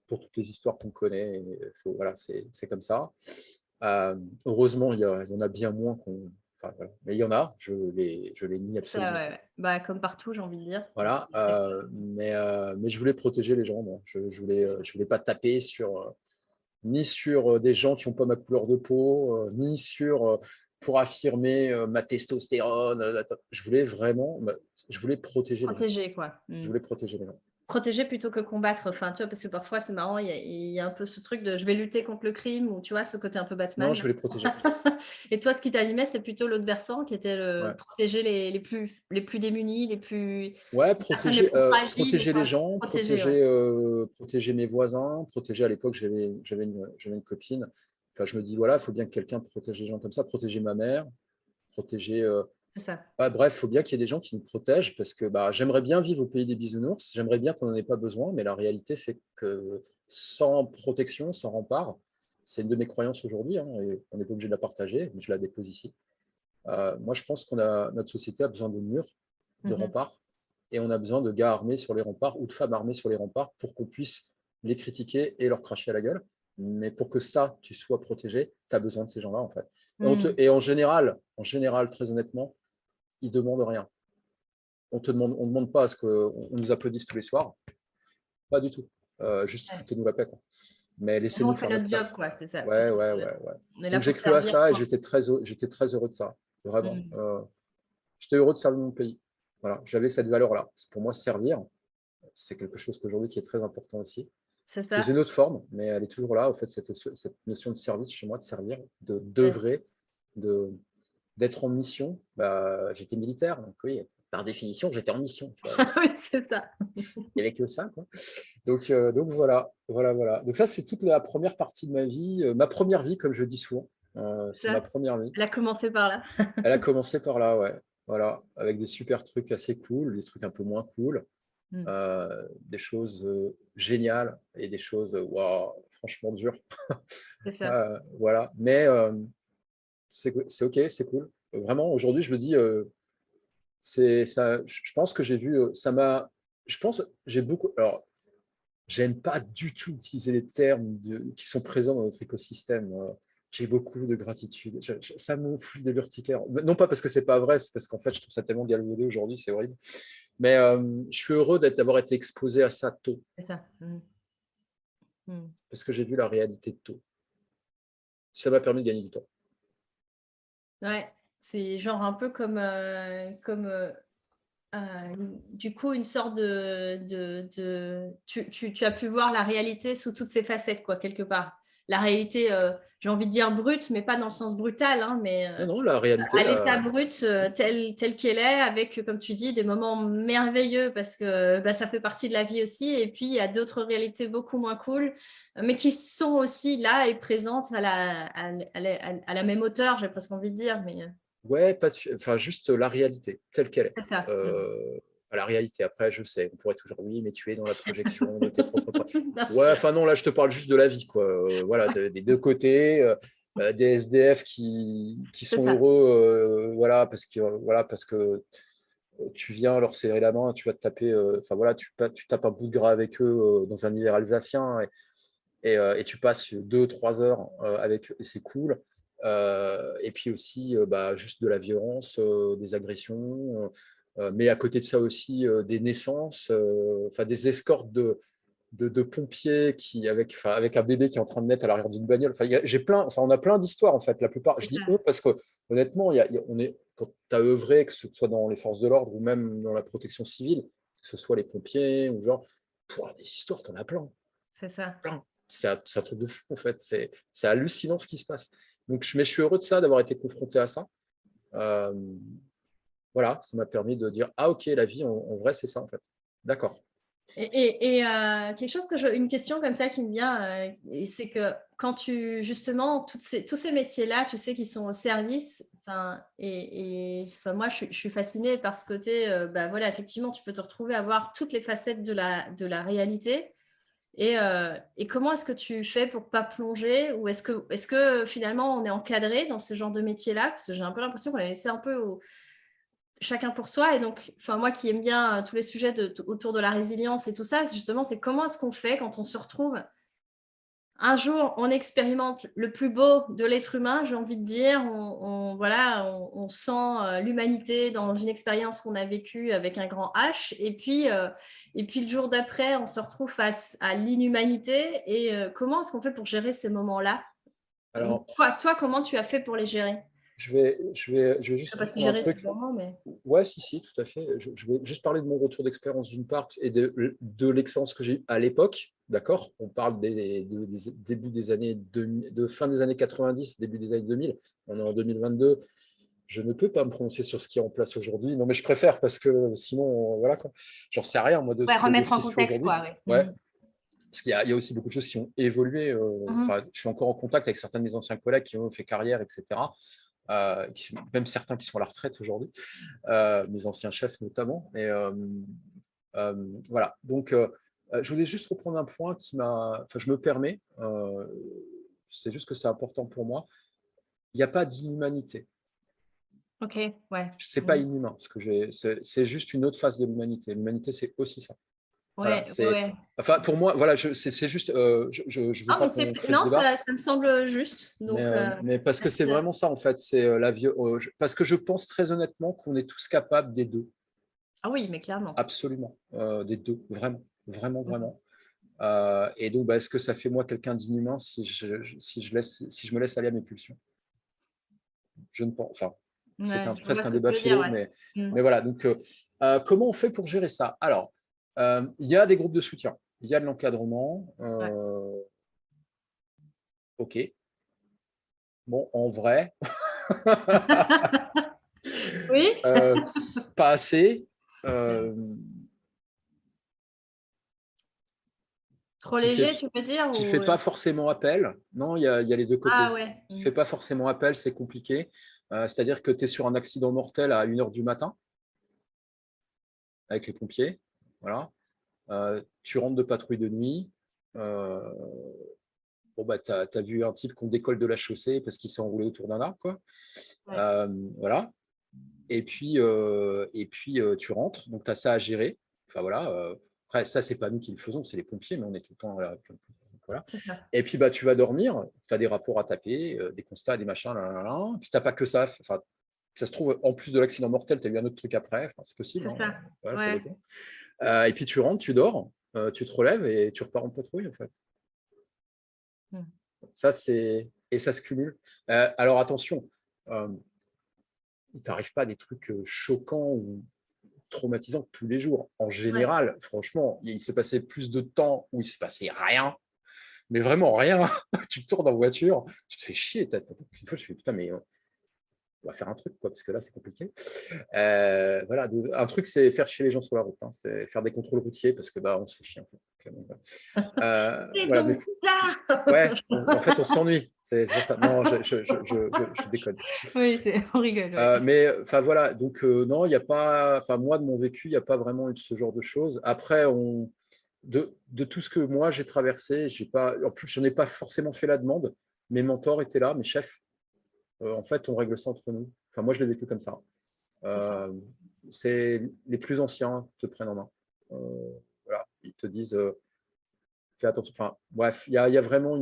pour toutes les histoires qu'on connaît, voilà, c'est comme ça. Heureusement, il y en a bien moins qu'on. Enfin, voilà. Mais il y en a, je les nie ça, absolument ouais, pas. ouais. Bah, comme partout, j'ai envie de dire. Voilà, mais je voulais protéger les gens, moi. Je voulais pas taper ni sur des gens qui n'ont pas ma couleur de peau, ni pour affirmer ma testostérone. Je voulais vraiment, je voulais protéger les gens. Protéger, quoi. Je voulais protéger les gens. Protéger plutôt que combattre. Enfin, tu vois, parce que parfois, c'est marrant, il y a un peu ce truc de je vais lutter contre le crime, ou tu vois, ce côté un peu Non, Batman. je voulais protéger. Et toi, ce qui t'animait, c'était plutôt l'autre versant, qui était Ouais. protéger les plus démunis, Ouais, les personnes les plus fragiles, protéger les gens, protéger, ouais. protéger mes voisins, protéger à l'époque, j'avais une copine. Enfin, je me dis, voilà, il faut bien que quelqu'un protège les gens comme ça, protéger ma mère, protéger. C'est ça. Bref, il faut bien qu'il y ait des gens qui nous protègent parce que bah, j'aimerais bien vivre au pays des bisounours, j'aimerais bien qu'on n'en ait pas besoin, mais la réalité fait que sans protection, sans rempart, c'est une de mes croyances aujourd'hui, hein, et on n'est pas obligé de la partager, mais je la dépose ici. Moi, je pense notre société a besoin de murs, de Mhm. remparts, et on a besoin de gars armés sur les remparts ou de femmes armées sur les remparts pour qu'on puisse les critiquer et leur cracher à la gueule. Mais pour que ça, tu sois protégé, tu as besoin de ces gens-là, en fait. Mm. Et en général, très honnêtement, ils ne demandent rien. On ne demande pas à ce qu'on nous applaudisse tous les soirs. Pas du tout. Juste Ouais. foutez-nous la paix, quoi. Mais Nous, laissez-nous on fait faire notre notre job, taf. quoi, c'est ça. Ouais, Parce ouais, que ouais, ouais. on est là Donc j'ai pour cru à servir, ça et quoi. j'étais très heureux de ça. Vraiment. Mm. J'étais heureux de servir mon pays. Voilà, j'avais cette valeur-là. Pour moi, servir, c'est quelque chose qu'aujourd'hui qui est très important aussi. C'est C'est ça. une autre forme, mais elle est toujours là. En fait, cette notion de service chez moi, de servir, Ouais. d'œuvrer, d'être en mission. Bah, j'étais militaire, donc oui, par définition, j'étais en mission. Tu vois. Oui, c'est ça. Il n'y avait que ça, quoi. Donc voilà, voilà, voilà. Donc ça, c'est toute la première partie de ma première vie, comme je dis souvent. C'est ma Ça. première vie. Elle a commencé par là. Elle a commencé par là, ouais. Voilà, avec des super trucs assez cool, des trucs un peu moins cool, Mm. des choses géniales et des choses, waouh, franchement dures. C'est ça. Voilà, mais c'est OK, c'est cool. Vraiment, aujourd'hui, je le dis, c'est ça. Je pense que j'ai vu, je pense, j'ai beaucoup. Alors, j'aime pas du tout utiliser les termes qui sont présents dans notre écosystème. J'ai beaucoup de gratitude. Ça me fout de l'urticaire. Non pas parce que c'est pas vrai, c'est parce qu'en fait, je trouve ça tellement galvaudé aujourd'hui, c'est horrible. Mais je suis heureux d'avoir été exposé à ça tôt, C'est ça. Mm. Mm. parce que j'ai vu la réalité tôt. Ça m'a permis de gagner du temps. Ouais, c'est genre un peu euh, du coup une sorte tu as pu voir la réalité sous toutes ses facettes, quoi, quelque part. La réalité, j'ai envie de dire brute, mais pas dans le sens brutal, hein, mais Non, non, la à réalité, l'état brut, telle qu'elle est, avec, comme tu dis, des moments merveilleux parce que bah, ça fait partie de la vie aussi. Et puis, il y a d'autres réalités beaucoup moins cool, mais qui sont aussi là et présentes à la même hauteur, j'ai presque envie de dire. Mais ouais, enfin, juste la réalité, telle qu'elle est. c'est ça. La réalité, après, je sais, on pourrait toujours, oui, mais tu es dans la projection de tes propres. Bien Ouais, sûr. enfin non, là, je te parle juste de la vie, quoi. Voilà, des deux côtés, des SDF qui C'est sont ça. heureux, voilà, parce que tu viens leur serrer la main, tu vas te taper, enfin voilà, tu tapes un bout de gras avec eux dans un hiver alsacien et tu passes 2 3 heures avec eux et c'est cool. Et puis aussi, bah, juste de la violence, des agressions. Mais à côté de ça aussi, des naissances, enfin des escortes de pompiers avec un bébé qui est en train de naître à l'arrière d'une bagnole. Enfin, on a plein d'histoires en fait. La plupart, je C'est dis ça. on parce que honnêtement, quand tu as œuvré, que ce soit dans les forces de l'ordre ou même dans la protection civile, que ce soit les pompiers ou genre, des histoires, tu en as plein. C'est ça. Plein. C'est un truc de fou en fait. C'est hallucinant ce qui se passe. Donc, je suis heureux de ça, d'avoir été confronté à ça. Euh, voilà, ça m'a permis de dire ah ok, la vie en vrai c'est ça en fait. D'accord. Quelque chose une question comme ça qui me vient, c'est que quand justement, tous ces métiers-là, tu sais, qui sont au service, moi, je suis fascinée par ce côté, voilà, effectivement, tu peux te retrouver à voir toutes les facettes de la réalité. Et comment est-ce que tu fais pour pas plonger, ou est-ce que finalement, on est encadré dans ce genre de métier-là? Parce que j'ai un peu l'impression qu'on est laissé un peu chacun pour soi. Et donc, moi qui aime bien tous les sujets autour de la résilience et tout ça, justement, c'est comment est-ce qu'on fait quand on se retrouve un jour, on expérimente le plus beau de l'être humain, j'ai envie de dire, on sent l'humanité dans une expérience qu'on a vécue avec un grand H, et puis le jour d'après, on se retrouve face à l'inhumanité, et comment est-ce qu'on fait pour gérer ces moments-là? Alors, Toi, comment tu as fait pour les gérer? je vais Je ne juste sais pas si reprendre un gérer, c'est truc. le bon mot, mais… Ouais, si, tout à fait. Je vais juste parler de mon retour d'expérience d'une part et de l'expérience que j'ai eue à l'époque. D'accord? On parle des début des années de fin des années 90, début des années 2000. On est en 2022. Je ne peux pas me prononcer sur ce qui est en place aujourd'hui. Non, mais je préfère parce que sinon, voilà quoi. J'en sais rien, moi, de Ouais, de remettre ce en qui se fait contexte, aujourd'hui. quoi, ouais. Ouais. Parce qu'il y a aussi beaucoup de choses qui ont évolué. Enfin, je suis encore en contact avec certains de mes anciens collègues qui ont fait carrière, etc. Même certains qui sont à la retraite aujourd'hui, mes anciens chefs notamment. Voilà. Donc, je voulais juste reprendre un point enfin, je me permets, c'est juste que c'est important pour moi. Il n'y a pas d'inhumanité. Ok, ouais. C'est pas inhumain. C'est juste une autre phase de l'humanité. L'humanité, c'est aussi ça. Voilà, Ouais, ouais. enfin, pour moi, voilà, c'est juste, je veux Ah, pas mais qu'on crée le non, débat, ça me semble juste. Donc, mais parce que c'est vraiment ça, en fait. Parce que je pense très honnêtement qu'on est tous capables des deux. ah oui, mais clairement. Absolument, des deux, vraiment, vraiment, vraiment. Et donc, est-ce que ça fait moi quelqu'un d'inhumain si je me laisse aller à mes pulsions? Je ne pense. Enfin, c'est Ouais, je vois presque un ce que débat tu veux dire, philo, ouais. mais voilà. Donc, comment on fait pour gérer ça? Alors, il y a des groupes de soutien, il y a de l'encadrement. Ouais. Ok. Bon, en vrai, Oui, pas assez. Euh, trop qui fait, léger, tu peux dire, qui ou… fait pas forcément appel. Non, il y a les deux Ah côtés. ouais. Qui fait pas forcément appel, c'est compliqué. C'est-à-dire que tu es sur un accident mortel à 1h du matin avec les pompiers. Voilà. Tu rentres de patrouille de nuit. Euh, tu as vu un type qu'on décolle de la chaussée parce qu'il s'est enroulé autour d'un arbre, quoi. Ouais, Voilà. Et puis, tu rentres, donc tu as ça à gérer. Enfin, voilà. Après, ça, c'est pas nous qui le faisons, c'est les pompiers, mais on est tout le temps là. Voilà. c'est ça. Et puis, tu vas dormir, tu as des rapports à taper, des constats, des machins, là, là, là. Puis, tu n'as pas que ça. Enfin, ça se trouve, en plus de l'accident mortel, tu as eu un autre truc après. Enfin, c'est possible, C'est hein. ça. Voilà, ça Ouais. dépend. Et puis, tu rentres, tu dors, tu te relèves et tu repars en patrouille, en fait. Mm. Et ça se cumule. Alors, attention, il t'arrive pas des trucs choquants ou traumatisants tous les jours. En Ouais. général, franchement, il s'est passé plus de temps où il s'est passé rien, mais vraiment rien. Tu tournes en voiture, tu te fais chier. Une fois, je fais putain, mais on va faire un truc, quoi, parce que là, c'est compliqué. Voilà, un truc, c'est faire chier les gens sur la route. Hein. C'est faire des contrôles routiers parce que on se fait chier. En fait. C'est Voilà, mais donc ça. ouais, en fait, on s'ennuie. C'est pour ça. Non, je déconne. Oui, on rigole, ouais. Mais enfin voilà, donc non, il n'y a pas, enfin moi de mon vécu, il n'y a pas vraiment eu ce genre de choses. Après, de tout ce que moi j'ai traversé, en plus, je n'ai pas forcément fait la demande. Mes mentors étaient là, mes chefs. En fait, on règle ça entre nous. Enfin, moi, je l'ai vécu comme ça. C'est ça. C'est les plus anciens te prennent en main. Voilà, ils te disent, fais attention. Enfin, bref, il y a vraiment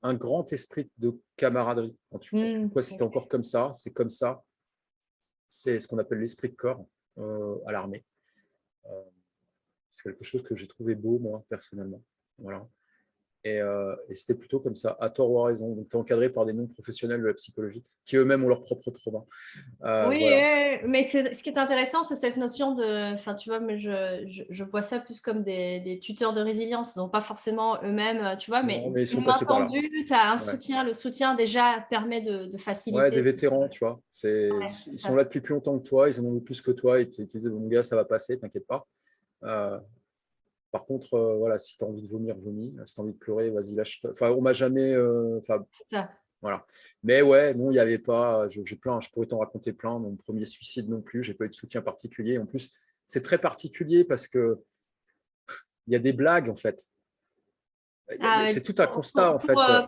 un grand esprit de camaraderie. Pourquoi c'était encore comme ça? C'est comme ça. C'est ce qu'on appelle l'esprit de corps à l'armée. C'est quelque chose que j'ai trouvé beau, moi, personnellement. Voilà. Et c'était plutôt comme ça, à tort ou à raison. Donc, tu es encadré par des non-professionnels de la psychologie qui eux-mêmes ont leur propre trauma. Oui, Voilà. mais ce qui est intéressant, c'est cette notion de, enfin, tu vois, mais je vois ça plus comme des tuteurs de résilience, donc pas forcément eux-mêmes, tu vois, Non, mais mais ils sont une main passés par là. tendue, tu as un Ouais. soutien, le soutien déjà permet de Ouais, des faciliter. vétérans, tu vois. Ouais, c'est Ils sont ça. là depuis plus longtemps que toi, ils en ont eu plus que toi, et tu disent, mon gars, ça va passer, t'inquiète pas. Euh, Par contre, voilà, si tu as envie de vomir, vomis. Si tu as envie de pleurer, vas-y, lâche. Enfin, on m'a jamais. C'est ça. Voilà. Mais ouais, non, il n'y avait pas. J'ai plein, je pourrais t'en raconter plein. Mon premier suicide non plus, j'ai pas eu de soutien particulier. En plus, c'est très particulier parce que il y a des blagues, en fait. Ah, C'est tout un constat, en fait. Ouais,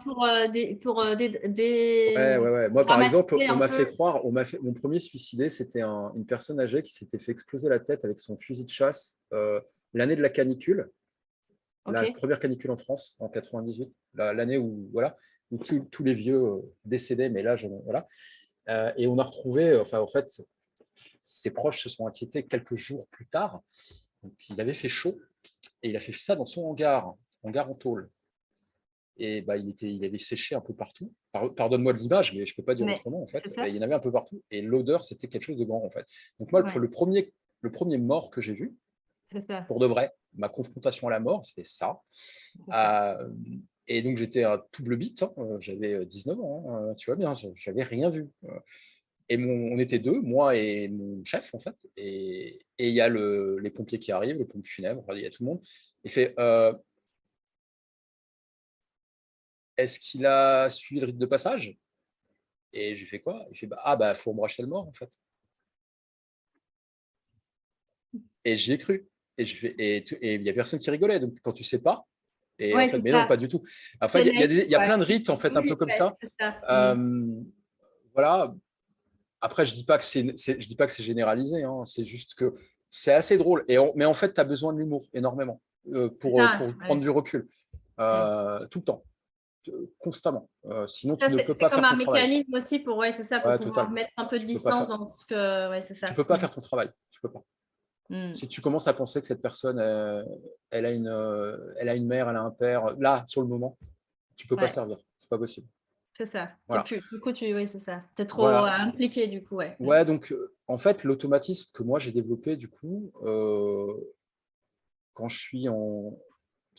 ouais, ouais. Moi, par exemple, dramatiser on un m'a fait peu. croire, mon premier suicidé, c'était une personne âgée qui s'était fait exploser la tête avec son fusil de chasse l'année de la canicule, Ok. la première canicule en France en 98, l'année où, voilà, où tous les vieux décédaient, mais là, voilà. Et on a retrouvé, enfin, en fait, ses proches se sont inquiétés quelques jours plus tard. Donc, il avait fait chaud et il a fait ça dans son hangar en tôle. Et bah, il avait séché un peu partout. Pardonne-moi de l'image, mais je ne peux pas dire Mais autrement, en fait. c'est Et ça. il y en avait un peu partout. Et l'odeur, c'était quelque chose de grand, en fait. Donc moi, Ouais, le premier mort que j'ai vu, c'est ça. pour de vrai, ma confrontation à la mort, c'était ça. C'est ça. Euh, et donc j'étais un tout bleu bite, hein. J'avais 19 ans, hein. Tu vois bien, j'avais rien vu. Et on était deux, moi et mon chef, en fait. Et il y a les pompiers qui arrivent, les pompes funèbres, il y a tout le monde. Il fait est-ce qu'il a suivi le rite de passage? Et j'ai fait quoi? Il fait faut embrasser le mort, en fait. Et j'y ai cru. Et il n'y a personne qui rigolait. Donc quand tu sais pas, et en Ouais, fait, c'est mais non, ça. pas du tout. Enfin, C'est il naïf, y a ouais. plein de rites, en fait, un Oui, peu comme ouais, ça. c'est ça. Voilà. Après, je dis pas que je dis pas que c'est généralisé, hein. C'est juste que c'est assez drôle. Mais en fait, tu as besoin de l'humour énormément C'est ça, pour prendre ouais. du recul Mm. tout le temps, constamment. Sinon, Ça, tu ne peux c'est pas comme faire un ton travail. mécanisme aussi pour, ouais, c'est ça, pour Ouais, pouvoir total. mettre un peu de Tu peux pas distance faire, dans ce que, ouais, c'est tu ça. peux pas faire ton travail. Tu peux pas. Mm. Si tu commences à penser que cette personne, elle a une mère, elle a un père, là, sur le moment, tu peux pas Ouais, servir. C'est pas possible. c'est ça. T'es Voilà. plus, du coup, oui, c'est ça. T'es trop Voilà. impliqué, du coup, ouais. Mm. Ouais, donc, en fait, l'automatisme que moi j'ai développé, du coup, quand je suis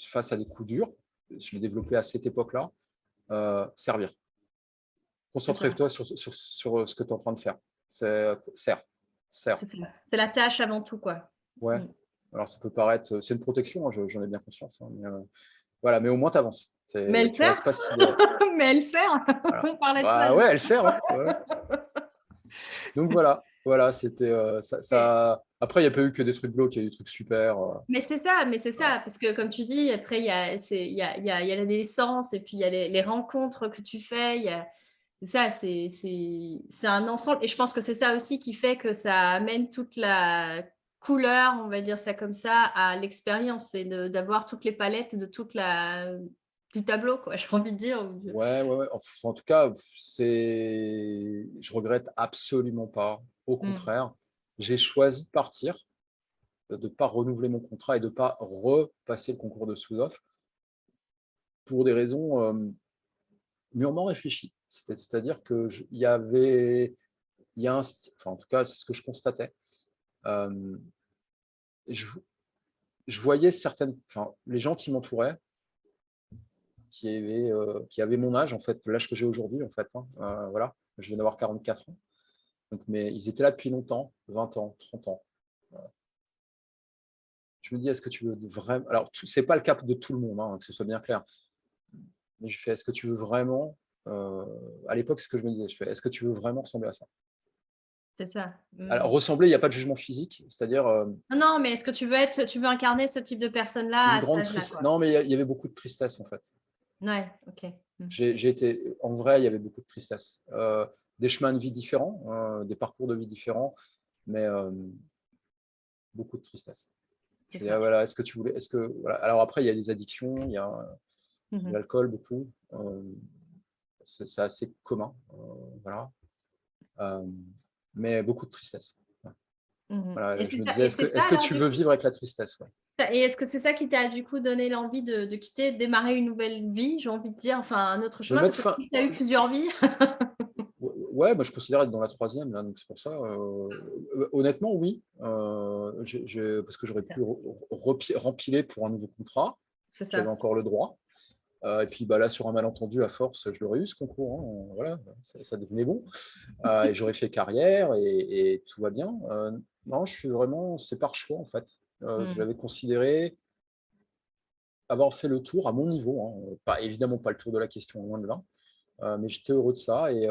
face à des coups durs, je l'ai développé à cette époque-là, servir. C'est ça. Concentre-toi sur ce que tu es en train de faire. Sers. Sers. C'est ça. C'est la tâche avant tout, quoi. Ouais. Mm. Alors, ça peut paraître, c'est une protection, hein, j'en ai bien conscience, hein, mais, voilà, mais au moins, tu avances. Mais elle Tu sert. restes pas si. Mais elle sert. Voilà. On parlait de ça. Bah ouais, elle sert, hein. Ouais. Donc voilà, c'était ça. Après, il n'y a pas eu que des trucs glauques, il y a eu des trucs super. Mais c'est ça, parce que comme tu dis, après, il y a l'adolescence et puis il y a les rencontres que tu fais. C'est ça, c'est un ensemble. Et je pense que c'est ça aussi qui fait que ça amène toute la couleur, on va dire ça comme ça, à l'expérience. C'est d'avoir toutes les palettes de du tableau, quoi, j'ai envie de dire. Ouais, ouais, ouais. En tout cas, je regrette absolument pas. Au Mm. contraire, j'ai choisi de partir, de ne pas renouveler mon contrat et de ne pas repasser le concours de sous-offre pour des raisons mûrement réfléchies. C'est-à-dire que il y a enfin, en tout cas, c'est ce que je constatais. Euh, je, je voyais enfin, les gens qui m'entouraient, qui avaient mon âge, en fait, l'âge que j'ai aujourd'hui, en fait, hein, voilà, je viens d'avoir 44 ans. Donc, mais ils étaient là depuis longtemps, 20 ans, 30 ans. Je me dis, est-ce que tu veux vraiment. Alors, ce n'est pas le cas de tout le monde, hein, que ce soit bien clair. Mais je fais, est-ce que tu veux vraiment. À l'époque, c'est ce que je me disais. Je fais, est-ce que tu veux vraiment ressembler à ça? C'est ça. Mm. Alors, ressembler, il n'y a pas de jugement physique, c'est-à-dire Non, non, mais est-ce que tu veux incarner ce type de personne-là une à cet grande âge-là, tristesse. quoi? Non, mais il y avait beaucoup de tristesse, en fait. Ouais, ok. Mm. J'ai été. En vrai, il y avait beaucoup de tristesse. Des chemins de vie différents, des parcours de vie différents, mais beaucoup de tristesse. C'est Je dis, ah, ça. voilà, est-ce que tu voulais. Voilà. Alors, après, il y a des addictions, il y a de Mhm. l'alcool beaucoup. C'est assez commun. Voilà. mais beaucoup de tristesse. Mhm. Voilà, Et je me ça, disais, et c'est ça est-ce que alors tu du veux coup? vivre avec la tristesse? Ouais. Et est-ce que c'est ça qui t'a du coup donné l'envie de quitter, de démarrer une nouvelle vie, j'ai envie de dire, enfin un autre De chemin, mettre parce que fin. tu as eu plusieurs vies. Ouais, moi je considère être dans la troisième, là, donc c'est pour ça. Honnêtement, oui. Parce que j'aurais pu rempiler pour un nouveau contrat. C'est J'avais ça. encore le droit. Et puis bah, là, sur un malentendu, à force, je l'aurais eu ce concours. Voilà, ça devenait bon. Et j'aurais fait carrière et tout va bien. Non, je suis vraiment, c'est par choix en fait. Je Mm. l'avais considéré avoir fait le tour à mon niveau. Pas, évidemment pas le tour de la question, loin de là. Mais j'étais heureux de ça. Et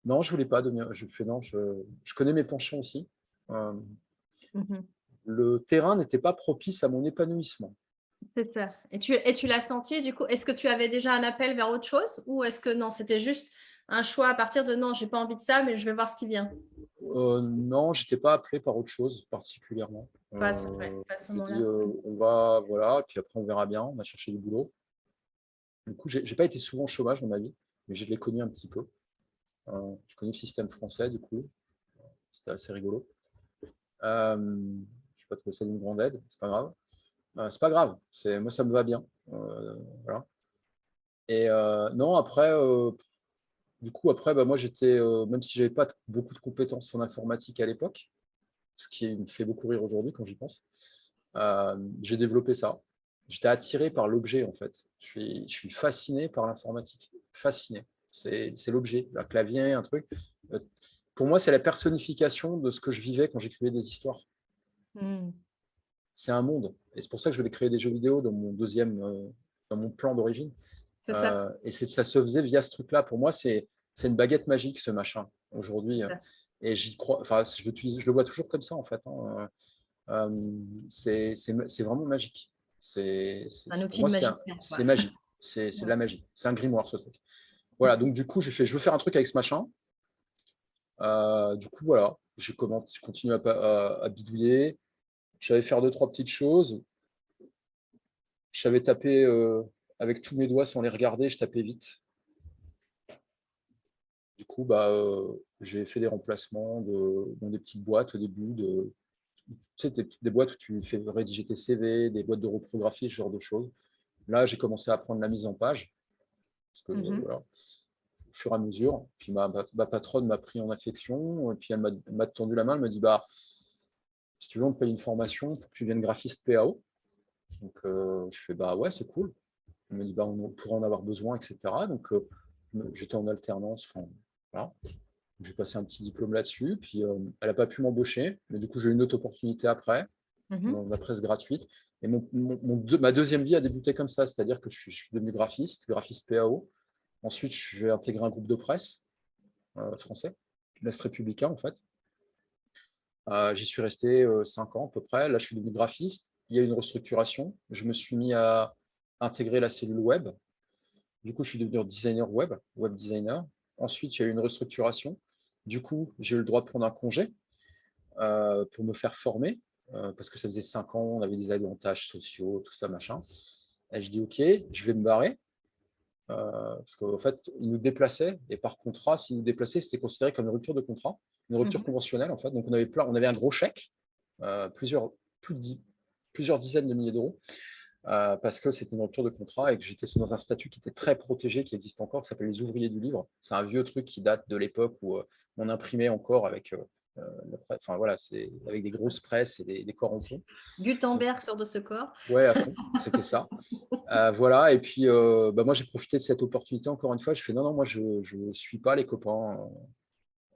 non, je voulais pas devenir. Je fais non, je connais mes penchants aussi. Euh, Mhm. le terrain n'était pas propice à mon épanouissement. C'est ça. Et tu l'as senti, du coup, est-ce que tu avais déjà un appel vers autre chose ou est-ce que non, c'était juste un choix à partir de non, j'ai pas envie de ça, mais je vais voir ce qui vient. Non, j'étais pas appelé par autre chose particulièrement. Ouais, pas à ce J'ai dit moment-là. on va, voilà, puis après on verra bien. On a cherché du boulot. Du coup, j'ai pas été souvent au chômage dans ma vie, mais je l'ai connu un petit peu. Je connais le système français, du coup, c'était assez rigolo. Je n'ai pas trouvé ça d'une grande aide, c'est pas grave. C'est pas grave, moi ça me va bien. Voilà. Et non, après, du coup, après, bah, moi j'étais, même si j'avais pas beaucoup de compétences en informatique à l'époque, ce qui me fait beaucoup rire aujourd'hui quand j'y pense, j'ai développé ça. J'étais attiré par l'objet en fait. Je suis fasciné par l'informatique. Fasciné. C'est l'objet, un clavier, un truc. Euh, Pour moi, c'est la personnification de ce que je vivais quand j'écrivais des histoires. Mm. C'est un monde. Et c'est pour ça que je voulais créer des jeux vidéo dans mon plan d'origine. C'est ça, Et ça se faisait via ce truc-là. Pour moi, c'est une baguette magique, ce machin, aujourd'hui. c'est ça. Et j'y crois, enfin, je le vois toujours comme ça, en fait. C'est vraiment magique. Un Pour outil moi, de magicien, quoi. c'est magie. C'est de Ouais. la magie. C'est un grimoire, ce truc. Voilà, donc du coup, j'ai fait, je veux faire un truc avec ce machin. Du coup, voilà, j'ai continué à bidouiller. Je savais faire deux, trois petites choses. Je savais taper avec tous mes doigts sans les regarder, je tapais vite. Du coup, bah, j'ai fait des remplacements dans des petites boîtes au début, tu sais, des boîtes où tu fais rédiger tes CV, des boîtes de reprographie, ce genre de choses. Là, j'ai commencé à apprendre la mise en page, parce que Mhm. voilà, au fur et à mesure. Puis ma patronne m'a pris en affection, et puis elle m'a tendu la main, elle m'a dit, bah, si tu veux, on te paye une formation pour que tu deviennes graphiste PAO. Donc, je fais, bah ouais, c'est cool. Elle me dit, bah, on pourra en avoir besoin, etc. Donc, j'étais en alternance, enfin, voilà. J'ai passé un petit diplôme là-dessus, puis elle n'a pas pu m'embaucher, mais du coup, j'ai eu une autre opportunité après, Mhm. dans la presse gratuite. Et ma deuxième vie a débuté comme ça, c'est-à-dire que je suis devenu graphiste PAO. Ensuite, j'ai intégré un groupe de presse français, l'Est républicain en fait. J'y suis resté 5 ans à peu près. Là, je suis devenu graphiste. Il y a eu une restructuration. Je me suis mis à intégrer la cellule web. Du coup, je suis devenu designer web designer. Ensuite, il y a eu une restructuration. Du coup, j'ai eu le droit de prendre un congé pour me faire former, parce que ça faisait 5 ans, on avait des avantages sociaux, tout ça, machin. Et je dis, OK, je vais me barrer. Parce qu'en fait, ils nous déplaçaient, et par contrat, s'ils nous déplaçaient, c'était considéré comme une rupture de contrat, une rupture Mhm. conventionnelle, en fait. Donc, on avait un gros chèque, plus de plusieurs dizaines de milliers d'euros, parce que c'était une rupture de contrat et que j'étais dans un statut qui était très protégé, qui existe encore, qui s'appelle les ouvriers du livre. C'est un vieux truc qui date de l'époque où on imprimait encore avec, enfin voilà, c'est avec des grosses presses et des corps en fond. Donc, Gutenberg sort de ce corps. ouais, à fond, c'était ça. Voilà, et puis bah, moi j'ai profité de cette opportunité encore une fois. Je fais non, non, moi je ne suis pas les copains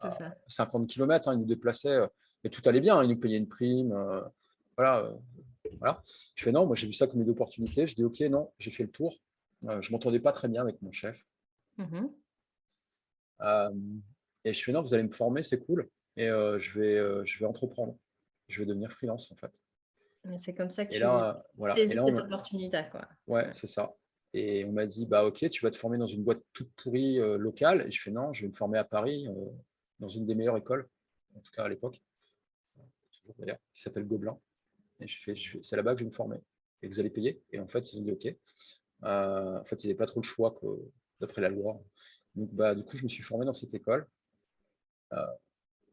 C'est à ça. 50 km, ils nous déplaçaient, et tout allait bien, ils nous payaient une prime. Voilà, voilà. Je fais non, moi j'ai vu ça comme une opportunité. Je dis ok, non, j'ai fait le tour. Je m'entendais pas très bien avec mon chef. Mhm. Euh, et je fais non, vous allez me former, c'est cool. Et je vais entreprendre. Je vais devenir freelance en fait. Mais c'est comme ça que Et tu là, voilà. Et saisis là, cette opportunité, quoi. ouais, Ouais. c'est ça. Et on m'a dit, bah ok, tu vas te former dans une boîte toute pourrie locale. Et je fais non, je vais me former à Paris, dans une des meilleures écoles, en tout cas à l'époque, toujours d'ailleurs, qui s'appelle Gobelin. Et c'est là-bas que je vais me former. Et vous allez payer. Et en fait, ils ont dit ok. En fait, ils n'avaient pas trop le choix, d'après la loi. Donc, bah, du coup, je me suis formé dans cette école.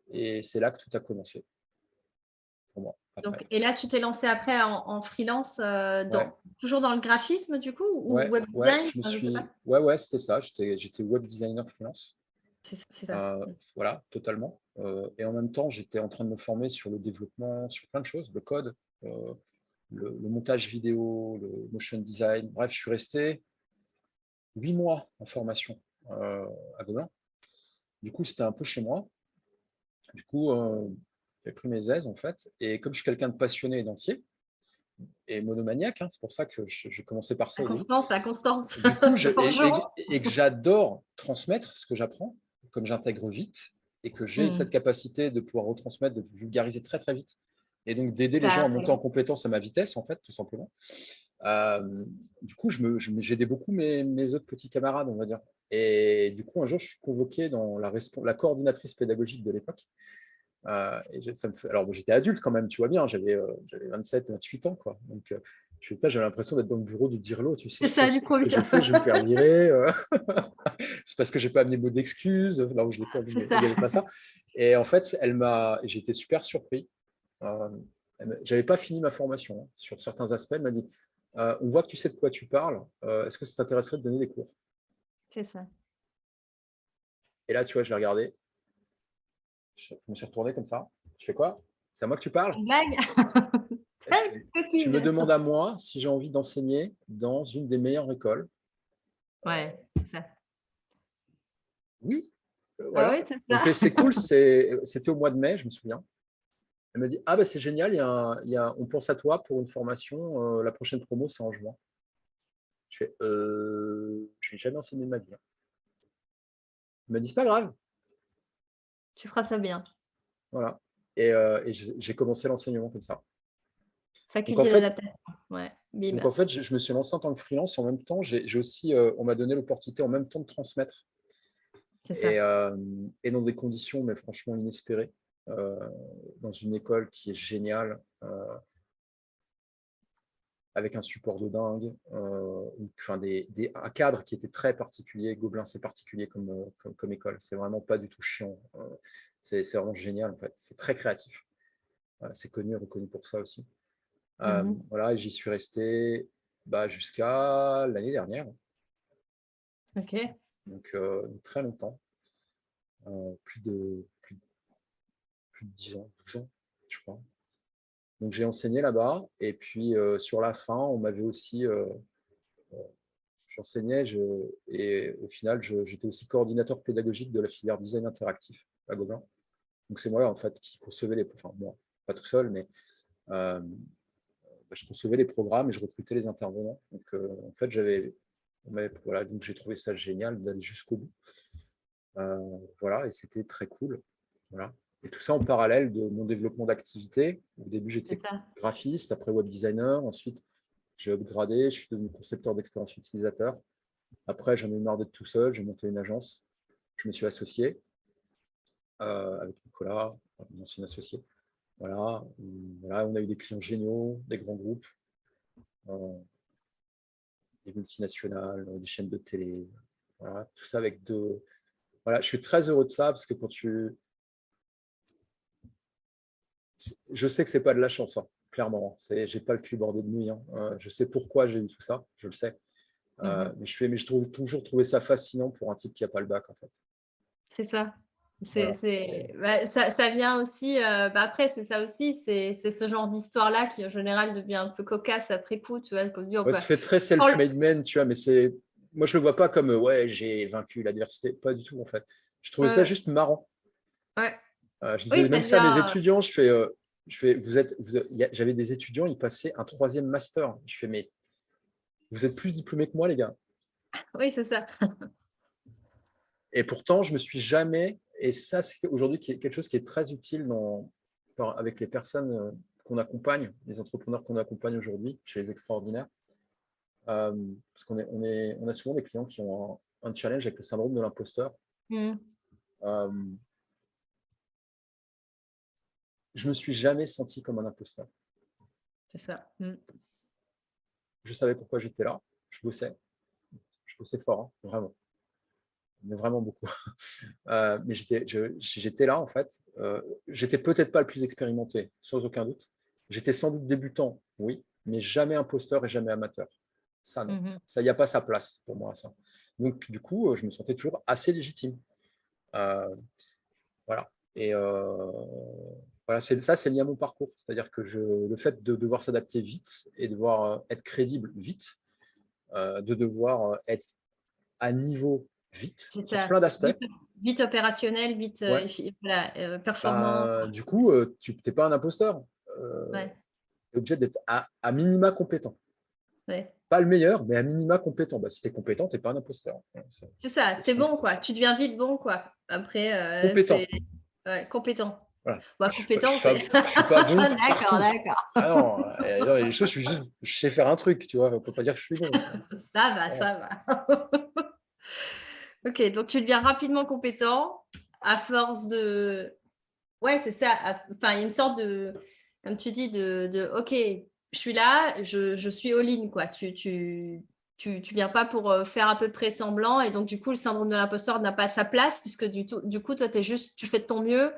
Et c'est là que tout a commencé pour moi, après. Donc, et là, tu t'es lancé après en freelance, Ouais, toujours dans le graphisme du coup, ou ouais, web ouais, design? Enfin, je sais pas. ouais, c'était ça. J'étais web designer freelance. C'est ça. Voilà, totalement. Et en même temps, j'étais en train de me former sur le développement, sur plein de choses, le code, le montage vidéo, le motion design. Bref, je suis resté 8 mois en formation à Gobelin. Du coup, c'était un peu chez moi. Du coup, j'ai pris mes aises, en fait. Et comme je suis quelqu'un de passionné et d'entier, et monomaniaque, hein, c'est pour ça que j'ai commencé par ça au début. La constance. Du coup, Forgeron. et que j'adore transmettre ce que j'apprends, comme j'intègre vite, et que j'ai cette capacité de pouvoir retransmettre, de vulgariser très très vite, et donc d'aider les gens à monter en compétence à ma vitesse, en fait, tout simplement. Du coup, j'aidais beaucoup mes autres petits camarades, on va dire. Et du coup, un jour, je suis convoqué dans la coordinatrice pédagogique de l'époque. Ça me fait... Alors, j'étais adulte quand même, tu vois bien, j'avais 27, 28 ans, quoi. Donc, j'avais l'impression d'être dans le bureau du DIRLO, tu sais, C'est ça, du ce que premier. j'ai fait, je vais me faire virer. C'est parce que j'ai pas amené mot d'excuse. Non, je l'ai pas amené, C'est mais ça. il n'y avait pas ça. Et en fait, j'ai été super surpris. J'avais pas fini ma formation, hein, sur certains aspects. Elle m'a dit, on voit que tu sais de quoi tu parles. Est-ce que ça t'intéresserait de donner des cours? C'est ça. Et là, tu vois, je l'ai regardé. Je me suis retourné comme ça. Je fais quoi? C'est à moi que tu parles? Une blague. Et je Très fais, tu me coquine. demandes à moi si j'ai envie d'enseigner dans une des meilleures écoles. Ouais, c'est ça. Oui, Ah voilà. oui, c'est Elle me ça. fait, c'est cool, c'était au mois de mai, je me souviens. Elle me dit, ah bah c'est génial, on pense à toi pour une formation, la prochaine promo, c'est en juin. Je fais, je n'ai jamais enseigné de ma vie, hein. Elle m'a dit, c'est pas grave. Tu feras ça bien. Voilà. Et j'ai commencé l'enseignement comme ça. Donc en Faculté fait, d'adaptation. Ouais, bim. je me suis lancé en tant que freelance. En même temps, j'ai aussi, on m'a donné l'opportunité en même temps de transmettre. C'est ça. Et dans des conditions, mais franchement inespérées, dans une école qui est géniale, avec un support de dingue, enfin un cadre qui était très particulier. Gobelin, c'est particulier comme école. C'est vraiment pas du tout chiant. C'est vraiment génial, en fait. C'est très créatif. C'est connu et reconnu pour ça aussi. Voilà, et j'y suis resté jusqu'à l'année dernière, Ok. donc très longtemps, plus de 10 ans, 12 ans, je crois. Donc j'ai enseigné là-bas, et puis sur la fin, on m'avait aussi, j'enseignais, et au final, j'étais aussi coordinateur pédagogique de la filière design interactif à Gobelin. Donc c'est moi en fait qui concevais enfin moi, pas tout seul, mais je concevais les programmes et je recrutais les intervenants. Donc en fait, voilà, donc j'ai trouvé ça génial d'aller jusqu'au bout. Voilà, et c'était très cool. Voilà. Et tout ça en parallèle de mon développement d'activité. Au début, C'est j'étais ça. graphiste, après web designer. Ensuite, j'ai upgradé, je suis devenu concepteur d'expérience utilisateur. Après, j'en ai eu marre d'être tout seul, j'ai monté une agence. Je me suis associé avec Nicolas, mon ancien associé. Voilà. Voilà, on a eu des clients géniaux, des grands groupes, des multinationales, des chaînes de télé. Voilà, tout ça avec Voilà, je suis très heureux de ça parce que je sais que c'est pas de la chance, hein, clairement. J'ai pas le cul bordé de nouilles, hein. Je sais pourquoi j'ai eu tout ça, je le sais. Mais je trouve toujours trouvé ça fascinant pour un type qui n'a pas le bac, en fait. C'est ça. Voilà. Ça vient aussi, après c'est ça aussi, c'est ce genre d'histoire-là qui en général devient un peu cocasse après coup, tu vois? Qu'on dit on Ouais, peut ça fait très quand le self-made man, tu vois, mais moi, je le vois pas comme ouais, j'ai vaincu l'adversité. Pas du tout, en fait. Je trouvais ça ouais, juste marrant. ouais. Je Oui, disais ça même ça à mes devient, étudiants. J'avais des étudiants, ils passaient un troisième master. Je fais, mais vous êtes plus diplômés que moi, les gars. oui, c'est ça. Et pourtant, je me suis jamais, et ça, c'est aujourd'hui quelque chose qui est très utile avec les personnes qu'on accompagne, les entrepreneurs qu'on accompagne aujourd'hui chez les extraordinaires. Parce on a souvent des clients qui ont un challenge avec le syndrome de l'imposteur. Mmh. Euh, je me suis jamais senti comme un imposteur. C'est ça. Mmh. Je savais pourquoi j'étais là. Je bossais fort, hein, vraiment. mais vraiment beaucoup. Mais j'étais là, en fait. J'étais peut-être pas le plus expérimenté, sans aucun doute. J'étais sans doute débutant, oui, mais jamais imposteur et jamais amateur. Ça, non. Mhm. Ça, il n'y a pas sa place pour moi, ça. Donc, du coup, je me sentais toujours assez légitime. Euh, voilà. Et voilà, ça, c'est lié à mon parcours. C'est-à-dire que le fait de devoir s'adapter vite et de devoir être crédible vite, de devoir être à niveau vite C'est sur ça. plein d'aspects. Vite opérationnel, vite Ouais. voilà, performant. Du coup, tu n'es pas un imposteur. Ouais, Tu es obligé d'être à minima compétent. ouais. Pas le meilleur, mais à minima compétent. Bah, si tu es compétent, tu n'es pas un imposteur. C'est ça, t'es bon, quoi. Tu deviens vite bon, quoi. Après, c'est Compétent. compétent. Voilà. Bah, Je compétent, c'est… ne suis pas bon D'accord, partout. d'accord. Ah non, les choses, je sais faire un truc, tu vois. On ne peut pas dire que je suis bon. Ça va, Voilà. ça va. Ok, donc tu deviens rapidement compétent à force de… Ouais, c'est ça. Enfin, il y a une sorte de, comme tu dis, OK, je suis là, je suis all-in, quoi. Tu viens pas pour faire à peu près semblant. Et donc, du coup, le syndrome de l'imposteur n'a pas sa place puisque du coup, toi, tu fais de ton mieux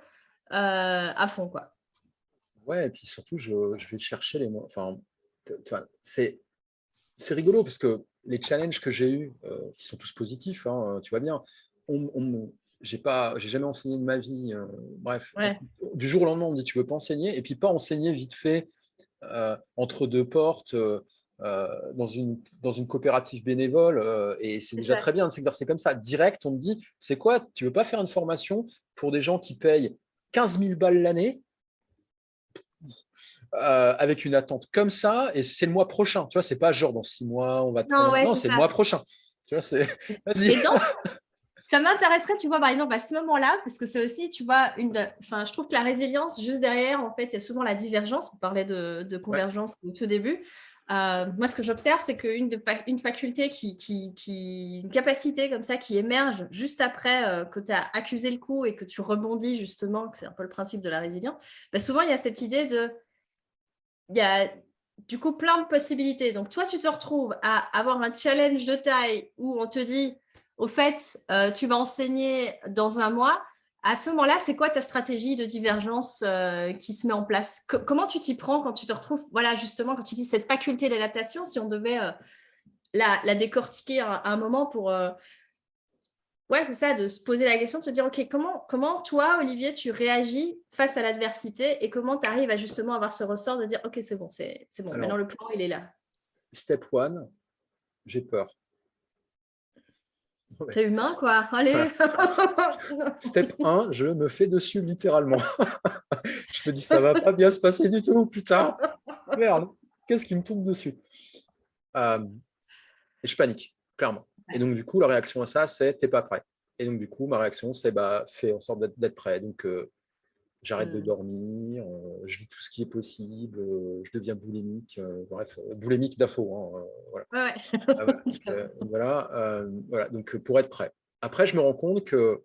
à fond, quoi. Ouais, et puis surtout, je vais chercher les mots. Enfin, c'est rigolo parce que les challenges que j'ai eus, qui sont tous positifs, hein, tu vois bien, j'ai jamais enseigné de ma vie. Bref, Ouais, du jour au lendemain, on me dit tu veux pas enseigner, et puis pas enseigner vite fait entre deux portes dans une coopérative bénévole, et c'est c'est déjà ça. très bien de s'exercer comme ça. Direct, on me dit c'est quoi, tu veux pas faire une formation pour des gens qui payent 15 000 balles l'année avec une attente comme ça, et c'est le mois prochain. Tu vois, c'est pas genre dans 6 mois, on va te Non, prendre. ouais, Non, c'est c'est le ça. mois prochain. Tu vois, c'est. Vas-y. Et donc, ça m'intéresserait, tu vois, par exemple, à ce moment-là, parce que c'est aussi, tu vois, enfin, je trouve que la résilience, juste derrière, en fait, il y a souvent la divergence. On parlait de Ouais. convergence au tout début. Moi, ce que j'observe, c'est une faculté une capacité comme ça qui émerge juste après que tu as accusé le coup et que tu rebondis, justement, que c'est un peu le principe de la résilience, bah, souvent, il y a cette idée il y a du coup plein de possibilités. Donc, toi, tu te retrouves à avoir un challenge de taille où on te dit, au fait, tu vas enseigner dans un mois. À ce moment-là, c'est quoi ta stratégie de divergence qui se met en place? Comment tu t'y prends quand tu te retrouves, voilà, justement, quand tu dis cette faculté d'adaptation, si on devait la décortiquer à un moment pour, ouais, c'est ça, de se poser la question, de se dire, OK, comment toi, Olivier, tu réagis face à l'adversité et comment tu arrives à justement avoir ce ressort de dire, OK, c'est bon, c'est bon, maintenant Alors, le plan, il est là. step one, j'ai peur. Ouais. C'est humain, quoi. Allez. Voilà. Step 1, je me fais dessus littéralement. Je me dis, ça va pas bien se passer du tout, putain. Merde, qu'est-ce qui me tombe dessus? Et je panique, clairement. Et donc, du coup, la réaction à ça, c'est t'es pas prêt. Et donc, du coup, ma réaction, c'est bah, fais en sorte d'être prêt. Donc, j'arrête de dormir, je lis tout ce qui est possible, je deviens boulimique, bref, boulimique d'infos. Hein, voilà. Ouais, Voilà. Voilà. Donc, pour être prêt. Après, je me rends compte que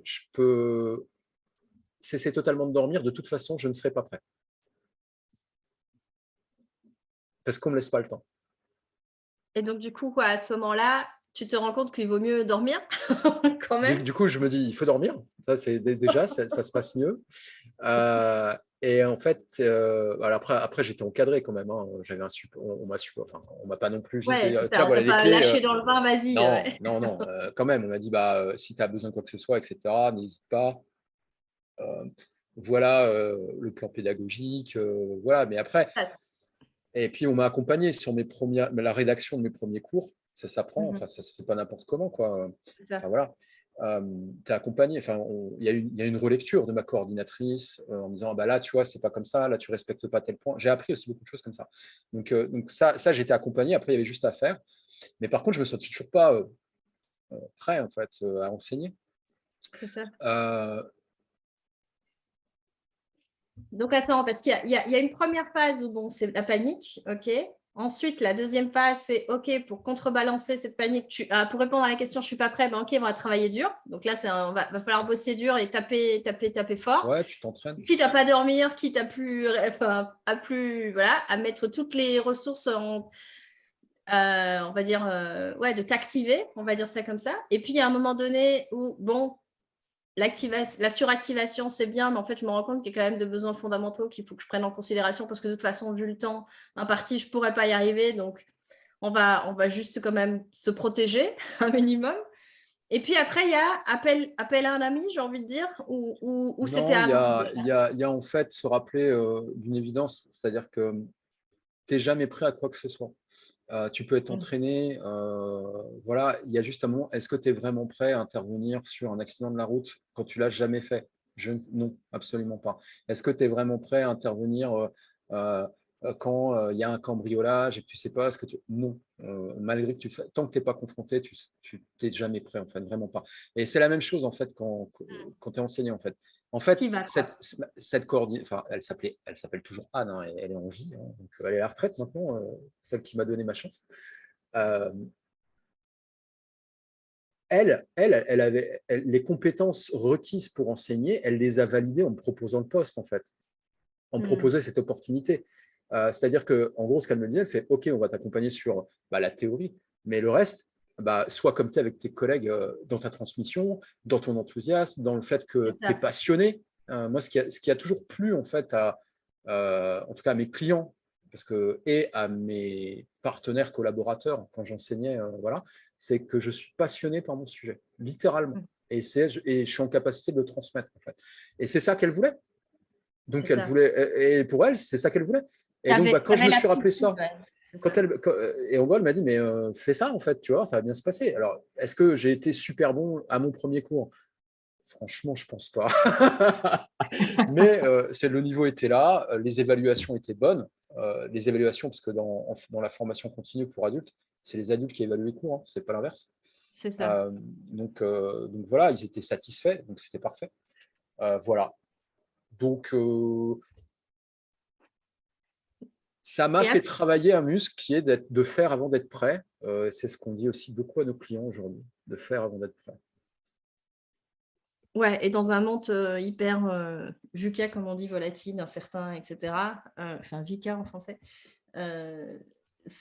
je peux cesser totalement de dormir. De toute façon, je ne serai pas prêt. Parce qu'on ne me laisse pas le temps. Et donc, du coup, quoi, à ce moment-là, tu te rends compte qu'il vaut mieux dormir quand même. Du coup, je me dis, il faut dormir. Ça, c'est déjà, ça se passe mieux. Et en fait, alors après j'étais encadré quand même. Hein. J'avais un support, enfin, on m'a pas non plus juste Ouais, dit, c'est tiens, ça. On voilà t'a les pas clés. lâché dans le bain, vas-y. Non, Ouais. non, non. Quand même, on m'a dit, bah, si tu as besoin de quoi que ce soit, etc., n'hésite pas. Voilà le plan pédagogique. Voilà, mais après, et puis on m'a accompagné sur la rédaction de mes premiers cours. Ça s'apprend, enfin, ça se fait pas n'importe comment, quoi. Enfin, voilà. Tu es accompagné. Enfin, il y a une relecture de ma coordinatrice en me disant, bah là, tu vois, c'est pas comme ça, là, tu respectes pas tel point. J'ai appris aussi beaucoup de choses comme ça. Donc ça j'étais accompagné. Après, il y avait juste à faire. Mais par contre, je me sentais toujours pas prêt, en fait, à enseigner. C'est ça. Euh, Donc, attends, parce qu'il y a une première phase où, bon, c'est la panique, OK. Ensuite, la deuxième phase, c'est OK, pour contrebalancer cette panique, pour répondre à la question, je ne suis pas prêt, ben OK, on va travailler dur. Donc là, va falloir bosser dur et taper fort. ouais, tu t'entraînes. Quitte à pas dormir, quitte à plus, enfin, voilà, à mettre toutes les ressources on va dire, de t'activer, on va dire ça comme ça. Et puis, il y a un moment donné où, bon, la suractivation, c'est bien, mais en fait, je me rends compte qu'il y a quand même des besoins fondamentaux qu'il faut que je prenne en considération parce que de toute façon, vu le temps imparti, je ne pourrais pas y arriver. Donc, on va juste quand même se protéger un minimum. Et puis après, il y a appel à un ami, j'ai envie de dire, ou c'était Non, avant. il y a en fait se rappeler d'une évidence, c'est-à-dire que tu n'es jamais prêt à quoi que ce soit. Tu peux être entraîné, voilà, il y a juste un moment, est-ce que tu es vraiment prêt à intervenir sur un accident de la route quand tu l'as jamais fait? Non, absolument pas. Est-ce que tu es vraiment prêt à intervenir quand il y a un cambriolage et que tu sais pas ce que tu... Non, malgré que tant que tu n'es pas confronté, tu n'es jamais prêt, en fait, vraiment pas. Et c'est la même chose, en fait, quand tu es enseignant, en fait. En fait, cette enfin, elle s'appelle toujours Anne, hein, elle est en vie, hein, donc elle est à la retraite maintenant, celle qui m'a donné ma chance. Elle avait les compétences requises pour enseigner, elle les a validées en me proposant le poste, en fait, en me proposant cette opportunité. C'est-à-dire qu'en gros, ce qu'elle me dit, elle fait « Ok, on va t'accompagner sur la théorie, mais le reste, sois comme tu es avec tes collègues dans ta transmission, dans ton enthousiasme, dans le fait que tu es passionné. » Moi, ce qui a toujours plu, en fait, en tout cas à mes clients, et à mes partenaires collaborateurs quand j'enseignais, voilà, c'est que je suis passionné par mon sujet, littéralement. Et je suis en capacité de le transmettre, en fait. Et c'est ça qu'elle voulait. Donc, elle voulait, et pour elle, c'est ça qu'elle voulait. Et donc, quand je me suis rappelé ça, et en gros, elle m'a dit, mais fais ça, en fait, tu vois, ça va bien se passer. Alors, est-ce que j'ai été super bon à mon premier cours? Franchement, je pense pas. Mais le niveau était là, les évaluations étaient bonnes. Les évaluations, parce que dans la formation continue pour adultes, c'est les adultes qui évaluent les cours, hein, c'est pas l'inverse. C'est ça. Donc voilà, ils étaient satisfaits, donc c'était parfait. Voilà. Donc, ça m'a fait travailler un muscle qui est de faire avant d'être prêt. C'est ce qu'on dit aussi beaucoup à nos clients aujourd'hui, de faire avant d'être prêt. Ouais, et dans un monde hyper VUCA, comme on dit, volatile, incertain, etc., enfin VICA en français,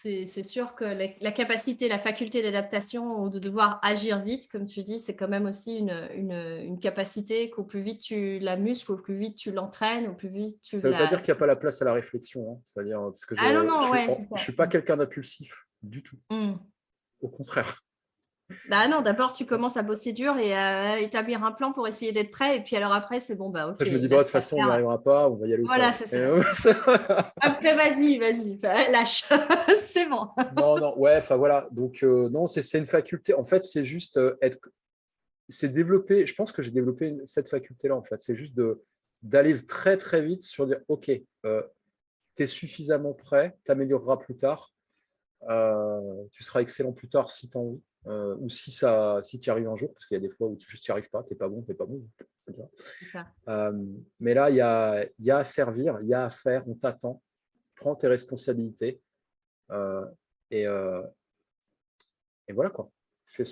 c'est sûr que la capacité, la faculté d'adaptation ou de devoir agir vite, comme tu dis, c'est quand même aussi une capacité qu'au plus vite tu la muscles, au plus vite tu l'entraînes, au plus vite tu Ça ne veut pas la... dire qu'il n'y a pas la place à la réflexion, hein. C'est-à-dire parce que Ah non, non, ouais, je c'est ne ça. suis pas quelqu'un d'impulsif du tout. Mmh. Au contraire. Bah non, d'abord tu commences à bosser dur et à établir un plan pour essayer d'être prêt. Et puis alors après, c'est bon, bah ok. Après, je me dis, Là, de tu toute vas façon, on n'y faire... arrivera pas, on va y aller ou Voilà, pas. c'est ça. Après, vas-y, lâche. C'est bon. Non, non, ouais, enfin voilà. Donc, non, c'est une faculté. En fait, c'est juste c'est développer. Je pense que j'ai développé cette faculté-là, en fait. C'est juste d'aller très, très vite sur dire, OK, tu es suffisamment prêt, tu amélioreras plus tard. Tu seras excellent plus tard si tu as envie. Ou si tu y arrives un jour, parce qu'il y a des fois où tu n'y arrives pas, tu n'es pas bon, tu n'es pas bon. Mais là, il y a à servir, il y a à faire, on t'attend, prends tes responsabilités et voilà quoi. Il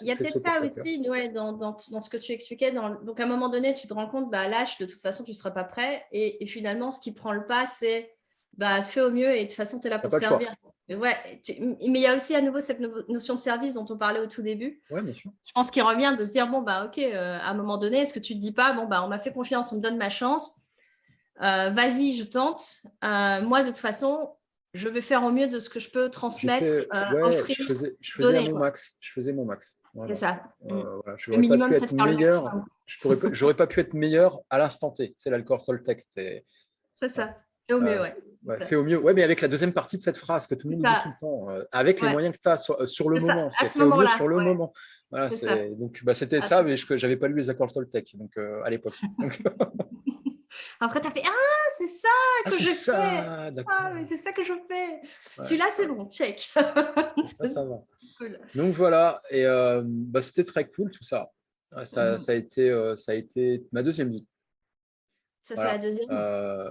y a peut-être ça aussi, ouais, dans ce que tu expliquais. Donc, à un moment donné, tu te rends compte, bah, lâche, de toute façon, tu ne seras pas prêt. Et finalement, ce qui prend le pas, c'est bah, tu fais au mieux et de toute façon, tu es là pour servir. Ouais, mais il y a aussi à nouveau cette notion de service dont on parlait au tout début. Ouais, bien sûr. Je pense qu'il revient de se dire, bon, bah, ok, à un moment donné, est-ce que tu ne te dis pas, bon, bah, on m'a fait confiance, on me donne ma chance, vas-y, je tente. Moi, de toute façon, je vais faire au mieux de ce que je peux transmettre, offrir, je faisais donner. à mon max. Je faisais mon max. Voilà. C'est ça. Voilà. Je n'aurais pas pu être meilleur. J'aurais pas pu être meilleur à l'instant T. C'est l'alcool Toltec. C'est ça. Fais au mieux, ouais. Fais au mieux. Ouais, mais avec la deuxième partie de cette phrase que tout le monde dit tout le temps, avec les moyens que tu as sur le moment. C'est fait au mieux sur le moment. Voilà, donc, c'était ça, mais je n'avais pas lu les accords Toltec à l'époque. Après, tu as fait « Ah, c'est ça que je fais !» Ah, mais c'est ça que je fais. Celui-là, c'est bon, check. Ça va. Cool. Donc, voilà. Et c'était très cool, tout ça. Ça a été ma deuxième vie. Ça, c'est la deuxième.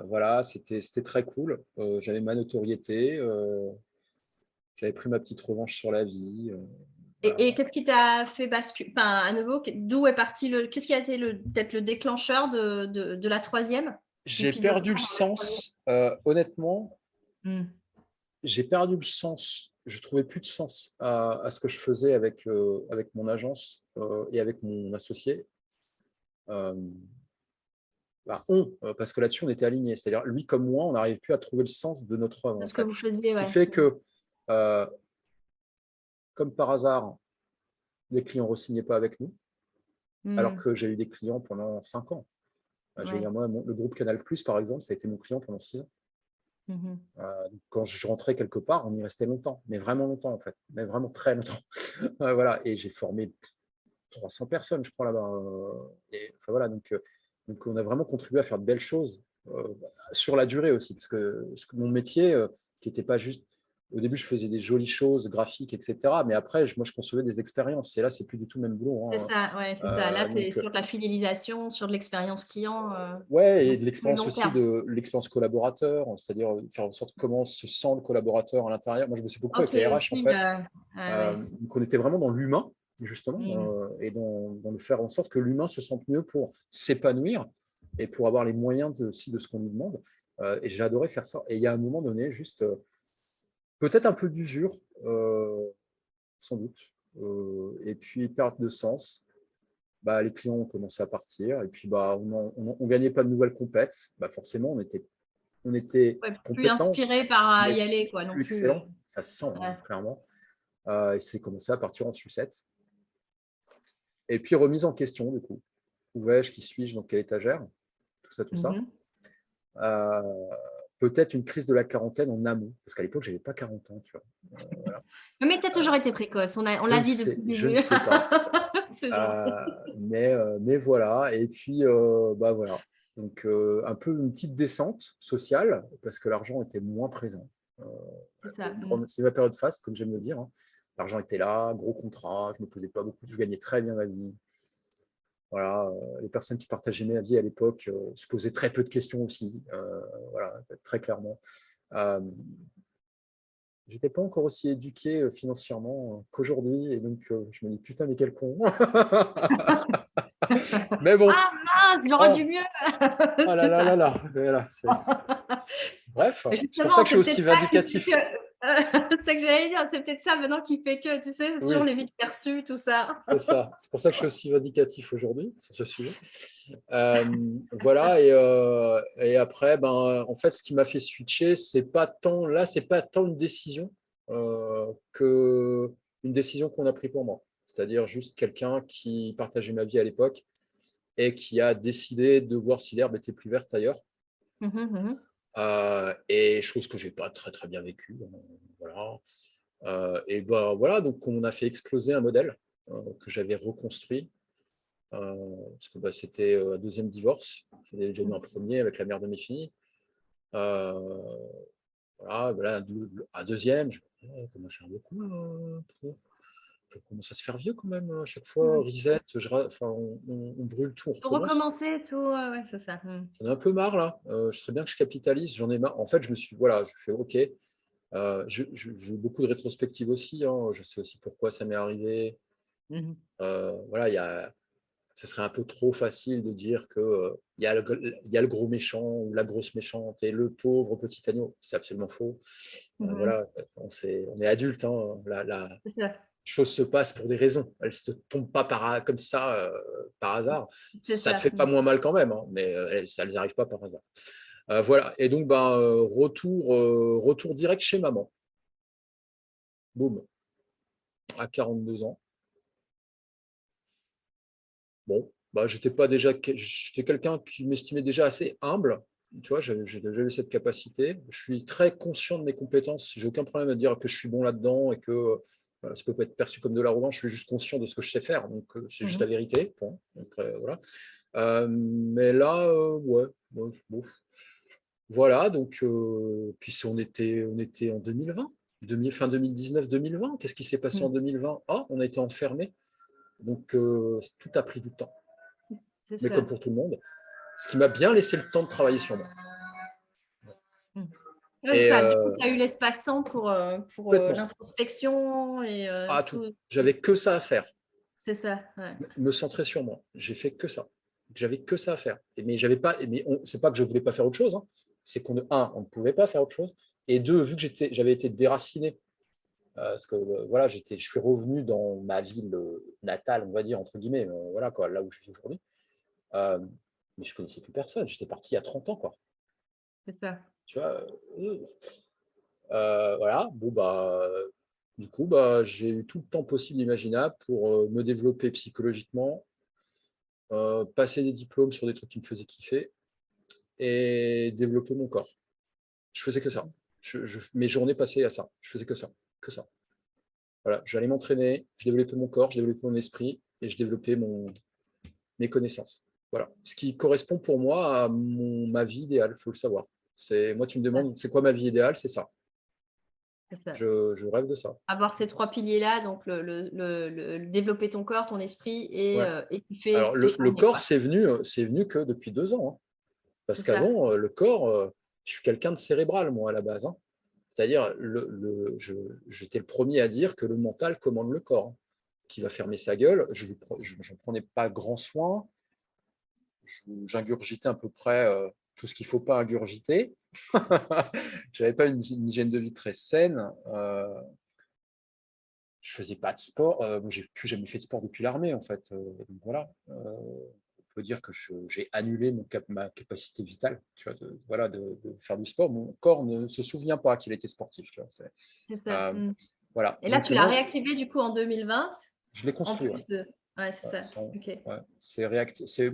Voilà, c'était très cool. J'avais ma notoriété. J'avais pris ma petite revanche sur la vie. Et qu'est-ce qui t'a fait basculer, à nouveau, d'où est parti qu'est-ce qui a été peut-être le déclencheur de la troisième? J'ai perdu le sens, honnêtement. J'ai perdu le sens je trouvais plus de sens à ce que je faisais avec mon agence et avec mon associé. Parce que là-dessus, on était alignés. C'est-à-dire, lui comme moi, on n'arrivait plus à trouver le sens de notre œuvre, De en ce que fait. vous Ce faisiez, qui ouais. fait que, comme par hasard, les clients ne re-signaient pas avec nous, alors que j'ai eu des clients pendant 5 ans. J'ai eu, moi, le groupe Canal+, par exemple, ça a été mon client pendant 6 ans. Quand je rentrais quelque part, on y restait longtemps, mais vraiment longtemps, en fait. Mais vraiment très longtemps. Voilà. Et j'ai formé 300 personnes, je crois, là-bas. Enfin, voilà, donc, on a vraiment contribué à faire de belles choses sur la durée aussi, parce que mon métier, qui n'était pas juste… Au début, je faisais des jolies choses graphiques, etc. Mais après, moi, je concevais des expériences. Et là, c'est plus du tout le même boulot. C'est ça, ouais, c'est ça. Là, tu es Donc, sur de la fidélisation, sur de l'expérience client, ouais, et donc de plus l'expérience long aussi, terme. de l'expérience collaborateur, c'est-à-dire faire en sorte comment se sent le collaborateur à l'intérieur. Moi, je bossais beaucoup avec OK, les RH, en aussi, fait. ouais. Donc, on était vraiment dans l'humain, justement, et dans le faire en sorte que l'humain se sente mieux pour s'épanouir et pour avoir les moyens aussi de ce qu'on lui demande. Et j'ai adoré faire ça. Et il y a un moment donné, juste peut-être un peu d'usure, sans doute, et puis perte de sens. Les clients ont commencé à partir, et puis on gagnait pas de nouvelles compètes. Forcément, on était Ouais, plus compétents, inspiré par y mais aller, quoi, non plus plus. excellents. Ça se sent, Ouais. clairement. Et c'est commencé à partir en sucette. Et puis remise en question, du coup. Où vais-je, qui suis-je, dans quelle étagère, tout ça, tout ça. Euh, Peut-être une crise de la quarantaine en amont, parce qu'à l'époque, je n'avais pas 40 ans. Tu vois. Voilà. Mais tu as toujours été précoce, on l'a dit depuis le Je ne début. sais pas. C'est gentil. Mais voilà. Et puis, voilà. Donc, un peu une petite descente sociale, parce que l'argent était moins présent. C'est ça. C'est ma période faste, comme j'aime le dire. Hein. L'argent était là, gros contrat, je ne me posais pas beaucoup, je gagnais très bien ma vie. Voilà, les personnes qui partageaient ma vie à l'époque se posaient très peu de questions aussi, voilà, très clairement. J'étais pas encore aussi éduqué financièrement qu'aujourd'hui, et donc je me dis putain, mais quel con. Mais bon, Ah mince, j'aurais oh, dû mieux. oh là C'est là ça. là là, voilà, bref, Mais c'est pour ça justement, que je suis c'est aussi peut-être ça qui fait vindicatif. que c'est ça que j'allais dire, c'est peut-être ça maintenant qui fait que, tu sais, toujours Oui, les vies perçues, tout ça. c'est ça. C'est pour ça que je suis aussi vindicatif aujourd'hui sur ce sujet. Voilà, et après, en fait, ce qui m'a fait switcher, c'est pas tant une décision que une décision qu'on a prise pour moi. C'est-à-dire juste quelqu'un qui partageait ma vie à l'époque et qui a décidé de voir si l'herbe était plus verte ailleurs. Et chose que j'ai pas très très bien vécue. Voilà. Et voilà, donc on a fait exploser un modèle que j'avais reconstruit. Parce que c'était un deuxième divorce. J'en ai déjà eu un premier avec la mère de mes filles. Voilà, un deuxième. Je commence à faire beaucoup. Je commence à se faire vieux quand même. À chaque fois, reset, on brûle tout, on Tout recommence. recommencer, tout, ouais, c'est ça. J'en ai un peu marre là. Je serais bien que je capitalise. J'en ai marre. En fait, je fais OK. J'ai beaucoup de rétrospectives aussi. Hein. Je sais aussi pourquoi ça m'est arrivé. Voilà, ce serait un peu trop facile de dire qu'il y a le gros méchant ou la grosse méchante et le pauvre petit agneau. C'est absolument faux. Voilà, on est adulte. Hein, la C'est ça. chose se passe pour des raisons. Elle ne se tombe pas comme ça, par hasard. C'est Ça ne te ça. fait pas moins mal quand même, hein, mais ça ne les arrive pas par hasard. Voilà, et donc retour direct chez maman. Boum, à 42 ans. Bon, j'étais quelqu'un qui m'estimait déjà assez humble. Tu vois, j'ai déjà eu cette capacité. Je suis très conscient de mes compétences. J'ai aucun problème à dire que je suis bon là-dedans et que ça peut pas être perçu comme de l'arrogance. Je suis juste conscient de ce que je sais faire. Donc, c'est juste la vérité. Point. Donc, voilà. Mais là, ouais. Voilà. Donc, puis on était en 2020, fin 2019-2020. Qu'est-ce qui s'est passé en 2020? On a été enfermés. Donc, tout a pris du temps. Mais comme pour tout le monde, ce qui m'a bien laissé le temps de travailler sur moi. Ouais, c'est ça. Du coup, tu as eu l'espace-temps pour l'introspection et tout. tout. J'avais que ça à faire. C'est ça. Ouais. Me centrer sur moi. J'ai fait que ça. J'avais que ça à faire. Mais j'avais pas. Mais c'est pas que je voulais pas faire autre chose. Hein. C'est on ne pouvait pas faire autre chose. Et deux, vu que j'avais été déraciné Parce que voilà, je suis revenu dans ma ville natale, on va dire, entre guillemets, voilà, quoi, là où je vis aujourd'hui. Euh, mais je connaissais plus personne. J'étais parti il y a 30 ans, quoi. C'est ça. Tu vois, voilà, bon, bah, du coup, bah, j'ai eu tout le temps possible imaginable pour me développer psychologiquement, passer des diplômes sur des trucs qui me faisaient kiffer et développer mon corps. Je faisais que ça. Mes journées passaient à ça. Je faisais que ça, que ça. Voilà, j'allais m'entraîner, je développais mon corps, je développais mon esprit et je développais mes connaissances. Voilà. Ce qui correspond pour moi à ma vie idéale, il faut le savoir. Moi, tu me demandes, c'est quoi ma vie idéale? C'est ça. C'est ça. Je rêve de ça. Avoir ces 3 piliers-là, donc développer ton corps, ton esprit et Ouais. kiffer Alors, te le former, corps, quoi. c'est venu que depuis 2 ans. Hein. Parce C'est ça. qu'avant, le corps, je suis quelqu'un de cérébral, moi, à la base. Hein. C'est-à-dire, j'étais le premier à dire que le mental commande le corps. Hein. Qui va fermer sa gueule, je n'en prenais pas grand soin. J'ingurgitais à peu près tout ce qu'il ne faut pas ingurgiter. Je n'avais pas une hygiène de vie très saine. Je ne faisais pas de sport. Je n'ai plus jamais fait de sport depuis l'armée, en fait. Donc voilà. On peut dire que j'ai annulé ma capacité vitale, tu vois, voilà, de faire du sport. Mon corps ne se souvient pas qu'il était sportif. Tu vois, C'est ça. euh, voilà. Et là, Donc tu l'as non, réactivé du coup en 2020, je l'ai en construit. Ouais. plus de ouais, c'est Ouais, ça. OK. ouais.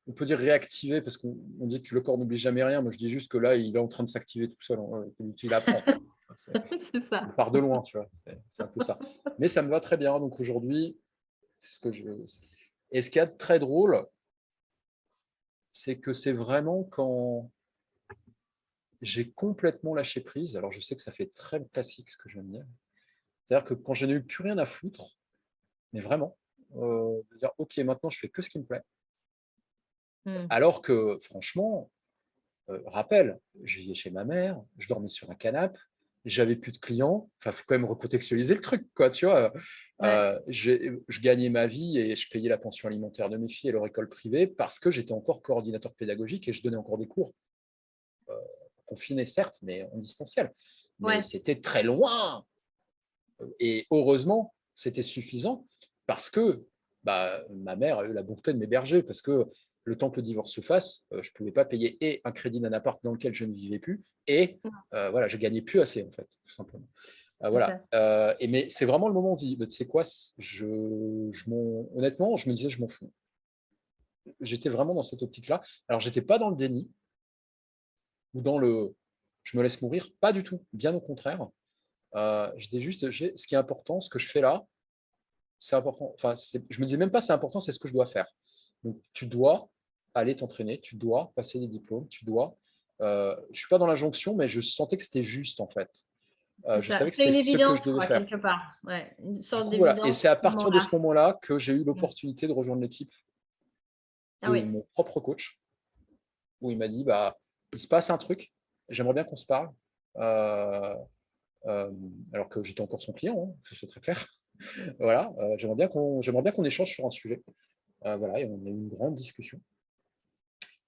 On peut dire réactiver parce qu'on dit que le corps n'oublie jamais rien. Moi, je dis juste que là, il est en train de s'activer tout seul. Hein, il apprend. Quoi. C'est Il ça. part de loin, tu vois. C'est un peu ça. Mais ça me va très bien. Donc aujourd'hui, c'est ce que je. Et ce qu'il y a de très drôle, c'est que c'est vraiment quand j'ai complètement lâché prise. Alors, je sais que ça fait très classique ce que je viens de dire. C'est-à-dire que quand je n'ai eu plus rien à foutre, mais vraiment, de dire OK, maintenant, je fais que ce qui me plaît. Mmh. Alors que, franchement, rappel, je vivais chez ma mère, je dormais sur un canapé, j'avais plus de clients. Enfin, il faut quand même recontextualiser le truc, quoi, tu vois. Ouais. Je gagnais ma vie et je payais la pension alimentaire de mes filles et leur école privée parce que j'étais encore coordinateur pédagogique et je donnais encore des cours. Confinés, certes, mais en distanciel. Mais Ouais. c'était très loin. Et heureusement, c'était suffisant parce que bah, ma mère a eu la bonté de m'héberger parce que le temps que le divorce se fasse, je ne pouvais pas payer et un crédit d'un appart dans lequel je ne vivais plus et Mmh. voilà, je gagnais plus assez en fait, tout simplement. C'est Voilà. ça. Mais c'est vraiment le moment où on dit, bah, tu sais quoi, honnêtement, je me disais, je m'en fous. J'étais vraiment dans cette optique-là. Alors, j'étais pas dans le déni ou dans le je me laisse mourir, pas du tout, bien au contraire. J'étais juste, ce qui est important, ce que je fais là, c'est important. Enfin, je me disais même pas c'est important, c'est ce que je dois faire. Donc, tu dois aller t'entraîner, tu dois passer des diplômes, tu dois. Je suis pas dans l'injonction, mais je sentais que c'était juste en fait. C'est Je ça. savais que C'était c'était une ce que évidence, je devais quoi, faire. quelque part. Ouais, une Du sorte coup, voilà. Et d'évidence c'est à à ce partir de moment-là. ce moment-là que j'ai eu Mmh. l'opportunité de rejoindre l'équipe Ah de oui. mon propre coach, où il m'a dit, bah, il se passe un truc, j'aimerais bien qu'on se parle. Euh, euh, alors que j'étais encore son client, hein, c'est très clair. Voilà, j'aimerais bien qu'on échange sur un sujet. Voilà, et on a eu une grande discussion.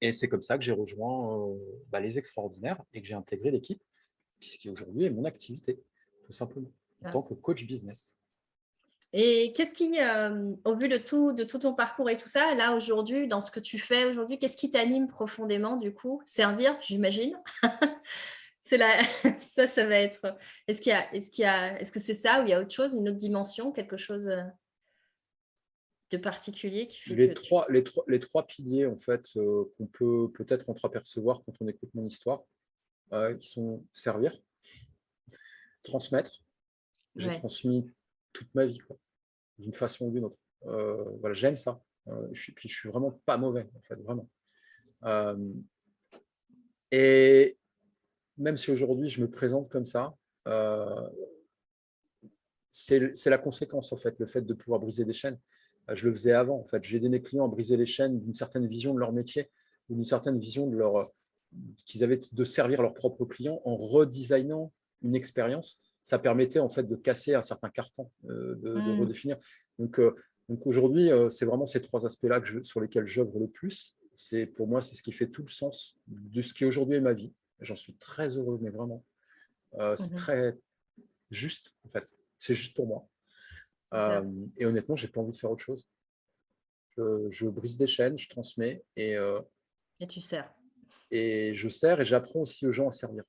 Et c'est comme ça que j'ai rejoint les Extraordinaires et que j'ai intégré l'équipe, qui aujourd'hui est mon activité, tout simplement, en Ah. tant que coach business. Et qu'est-ce qui, au vu de tout ton parcours et tout ça, là, aujourd'hui, dans ce que tu fais aujourd'hui, qu'est-ce qui t'anime profondément, du coup? Servir, j'imagine? C'est la ça va être, est-ce que c'est ça ou il y a autre chose, une autre dimension, quelque chose, de particulier qui fait que Les tu trois, les trois piliers, en fait, qu'on peut peut-être entreapercevoir quand on écoute mon histoire, qui sont servir, transmettre. J'ai ouais. transmis toute ma vie, quoi, d'une façon ou d'une autre. Voilà, j'aime ça. Puis je suis vraiment pas mauvais, en fait, vraiment. Euh, et même si aujourd'hui je me présente comme ça, euh, c'est la conséquence, en fait, le fait de pouvoir briser des chaînes. Je le faisais avant, en fait. J'ai aidé mes clients à briser les chaînes d'une certaine vision de leur métier ou d'une certaine vision qu'ils avaient de servir leurs propres clients en redesignant une expérience. Ça permettait, en fait, de casser un certain carcan, de Mmh. redéfinir. Donc, donc aujourd'hui, c'est vraiment ces trois aspects-là sur lesquels j'œuvre le plus. Pour moi, c'est ce qui fait tout le sens de ce qui aujourd'hui est ma vie. J'en suis très heureux, mais vraiment. Mmh C'est mh. très, juste, en fait. C'est juste pour moi. Super. Et honnêtement, j'ai pas envie de faire autre chose. Je brise des chaînes, je transmets Et tu sers. et je sers et j'apprends aussi aux gens à servir.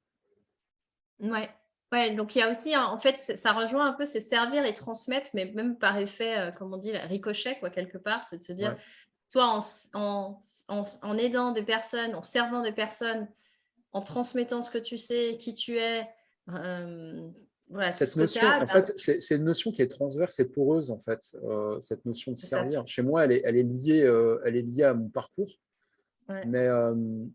Ouais. Ouais, donc il y a aussi en fait, ça rejoint un peu, c'est servir et transmettre, mais même par effet, comme on dit, là, ricochet quoi, quelque part. C'est de se dire, Ouais. toi en aidant des personnes, en servant des personnes, en transmettant ce que tu sais, qui tu es, voilà, tout Cette ce que tu notion, as, en fait, c'est une notion qui est transverse et poreuse, en fait, cette notion de c'est ça. servir. Chez moi, elle est liée à mon parcours, Ouais, mais enfin,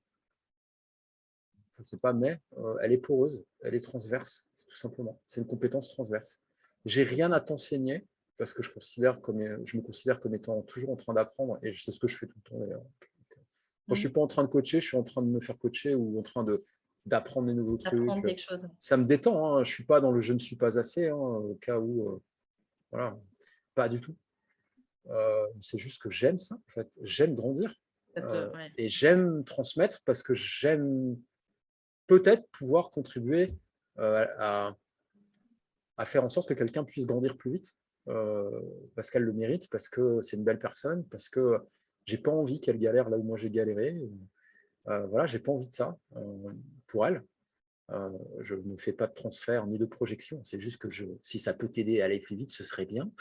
c'est pas mais, elle est poreuse, elle est transverse, tout simplement. C'est une compétence transverse. J'ai c'est rien ça. à t'enseigner parce que je me considère comme étant toujours en train d'apprendre et c'est ce que je fais tout le temps d'ailleurs. Moi, je Mmh. suis pas en train de coacher, je suis en train de me faire coacher ou en train d'apprendre des nouveaux D'apprendre trucs. quelque chose. Ça me détend, hein. Je suis pas dans le je ne suis pas assez, hein, au cas où, voilà, pas du tout. C'est juste que j'aime ça, en fait. J'aime grandir Ouais, et j'aime transmettre parce que j'aime peut-être pouvoir contribuer à faire en sorte que quelqu'un puisse grandir plus vite parce qu'elle le mérite, parce que c'est une belle personne, parce que j'ai pas envie qu'elle galère là où moi j'ai galéré. Voilà, j'ai pas envie de ça pour elle. Je ne fais pas de transfert ni de projection. C'est juste que si ça peut t'aider à aller plus vite, ce serait bien.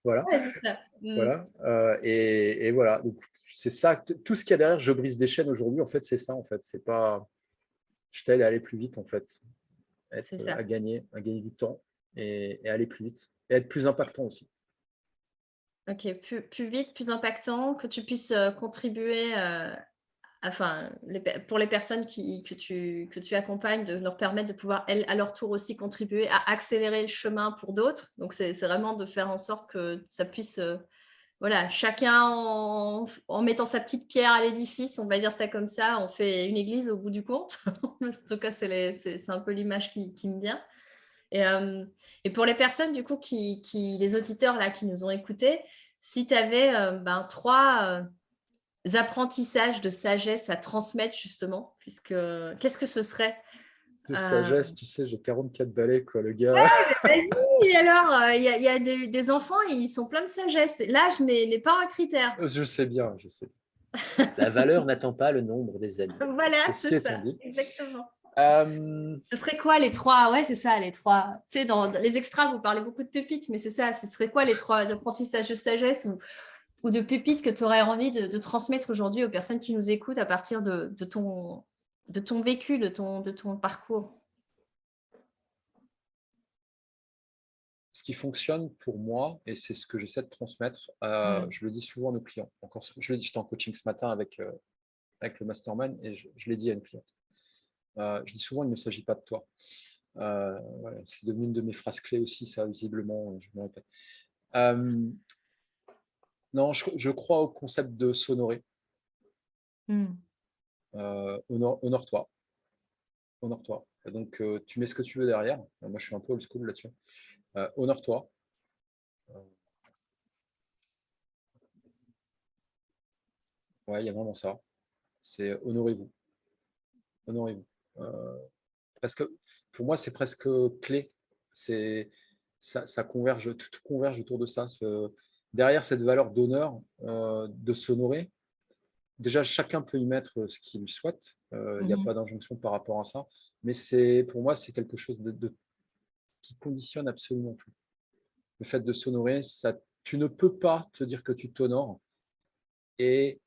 Voilà, ouais, c'est ça. Mmh. voilà. Et voilà. Donc, c'est ça. Tout ce qu'il y a derrière, je brise des chaînes aujourd'hui. En fait, c'est ça. En fait, c'est pas. Je t'aide à aller plus vite. En fait, C'est ça. à gagner du temps et aller plus vite et être plus impactant aussi. OK, plus vite, plus impactant, que tu puisses, contribuer, enfin, pour les personnes que tu accompagnes, de leur permettre de pouvoir, elles, à leur tour aussi contribuer à accélérer le chemin pour d'autres. Donc c'est vraiment de faire en sorte que ça puisse, voilà, chacun en mettant sa petite pierre à l'édifice, on va dire ça comme ça, on fait une église au bout du compte. En tout cas, c'est un peu l'image qui me vient. Et, et pour les personnes du coup les auditeurs là qui nous ont écoutés, si tu avais, 3, apprentissages de sagesse à transmettre justement, puisque qu'est-ce que ce serait? De Heu, sagesse, tu sais, j'ai 44 balais, quoi, le gars. Vas-y alors, il y a des enfants, ils sont pleins de sagesse. L'âge n'est pas un critère. Je sais bien, je sais. La valeur n'attend pas le nombre des années. Voilà, c'est Ceci étant ça, dit. exactement. Euh, Ce serait quoi les 3? Ouais, c'est ça, les 3. Tu sais, dans les extras, vous parlez beaucoup de pépites, mais c'est ça, ce serait quoi les 3 apprentissages de sagesse ou de pépites que tu aurais envie de transmettre aujourd'hui aux personnes qui nous écoutent à partir de ton vécu, de ton parcours? Ce qui fonctionne pour moi, et c'est ce que j'essaie de transmettre, Mmh. je le dis souvent à nos clients. Encore, je l'ai dit, j'étais en coaching ce matin avec le mastermind et je l'ai dit à une cliente. Je dis souvent, il ne s'agit pas de toi. Voilà, c'est devenu une de mes phrases clés aussi, ça, visiblement, je me répète. Non, je crois au concept de s'honorer. Mmh. Honore-toi. Honore-toi. Et donc, tu mets ce que tu veux derrière. Moi, je suis un peu old school là-dessus. Honore-toi. Ouais, il y a vraiment ça. C'est honorez-vous. Honorez-vous. Parce que pour moi, c'est presque clé. Ça converge, tout converge autour de ça. Derrière cette valeur d'honneur, de s'honorer, déjà, chacun peut y mettre ce qu'il souhaite. Il n'y a Mmh. pas d'injonction par rapport à ça. Mais pour moi, c'est quelque chose qui conditionne absolument tout. Le fait de s'honorer, tu ne peux pas te dire que tu t'honores et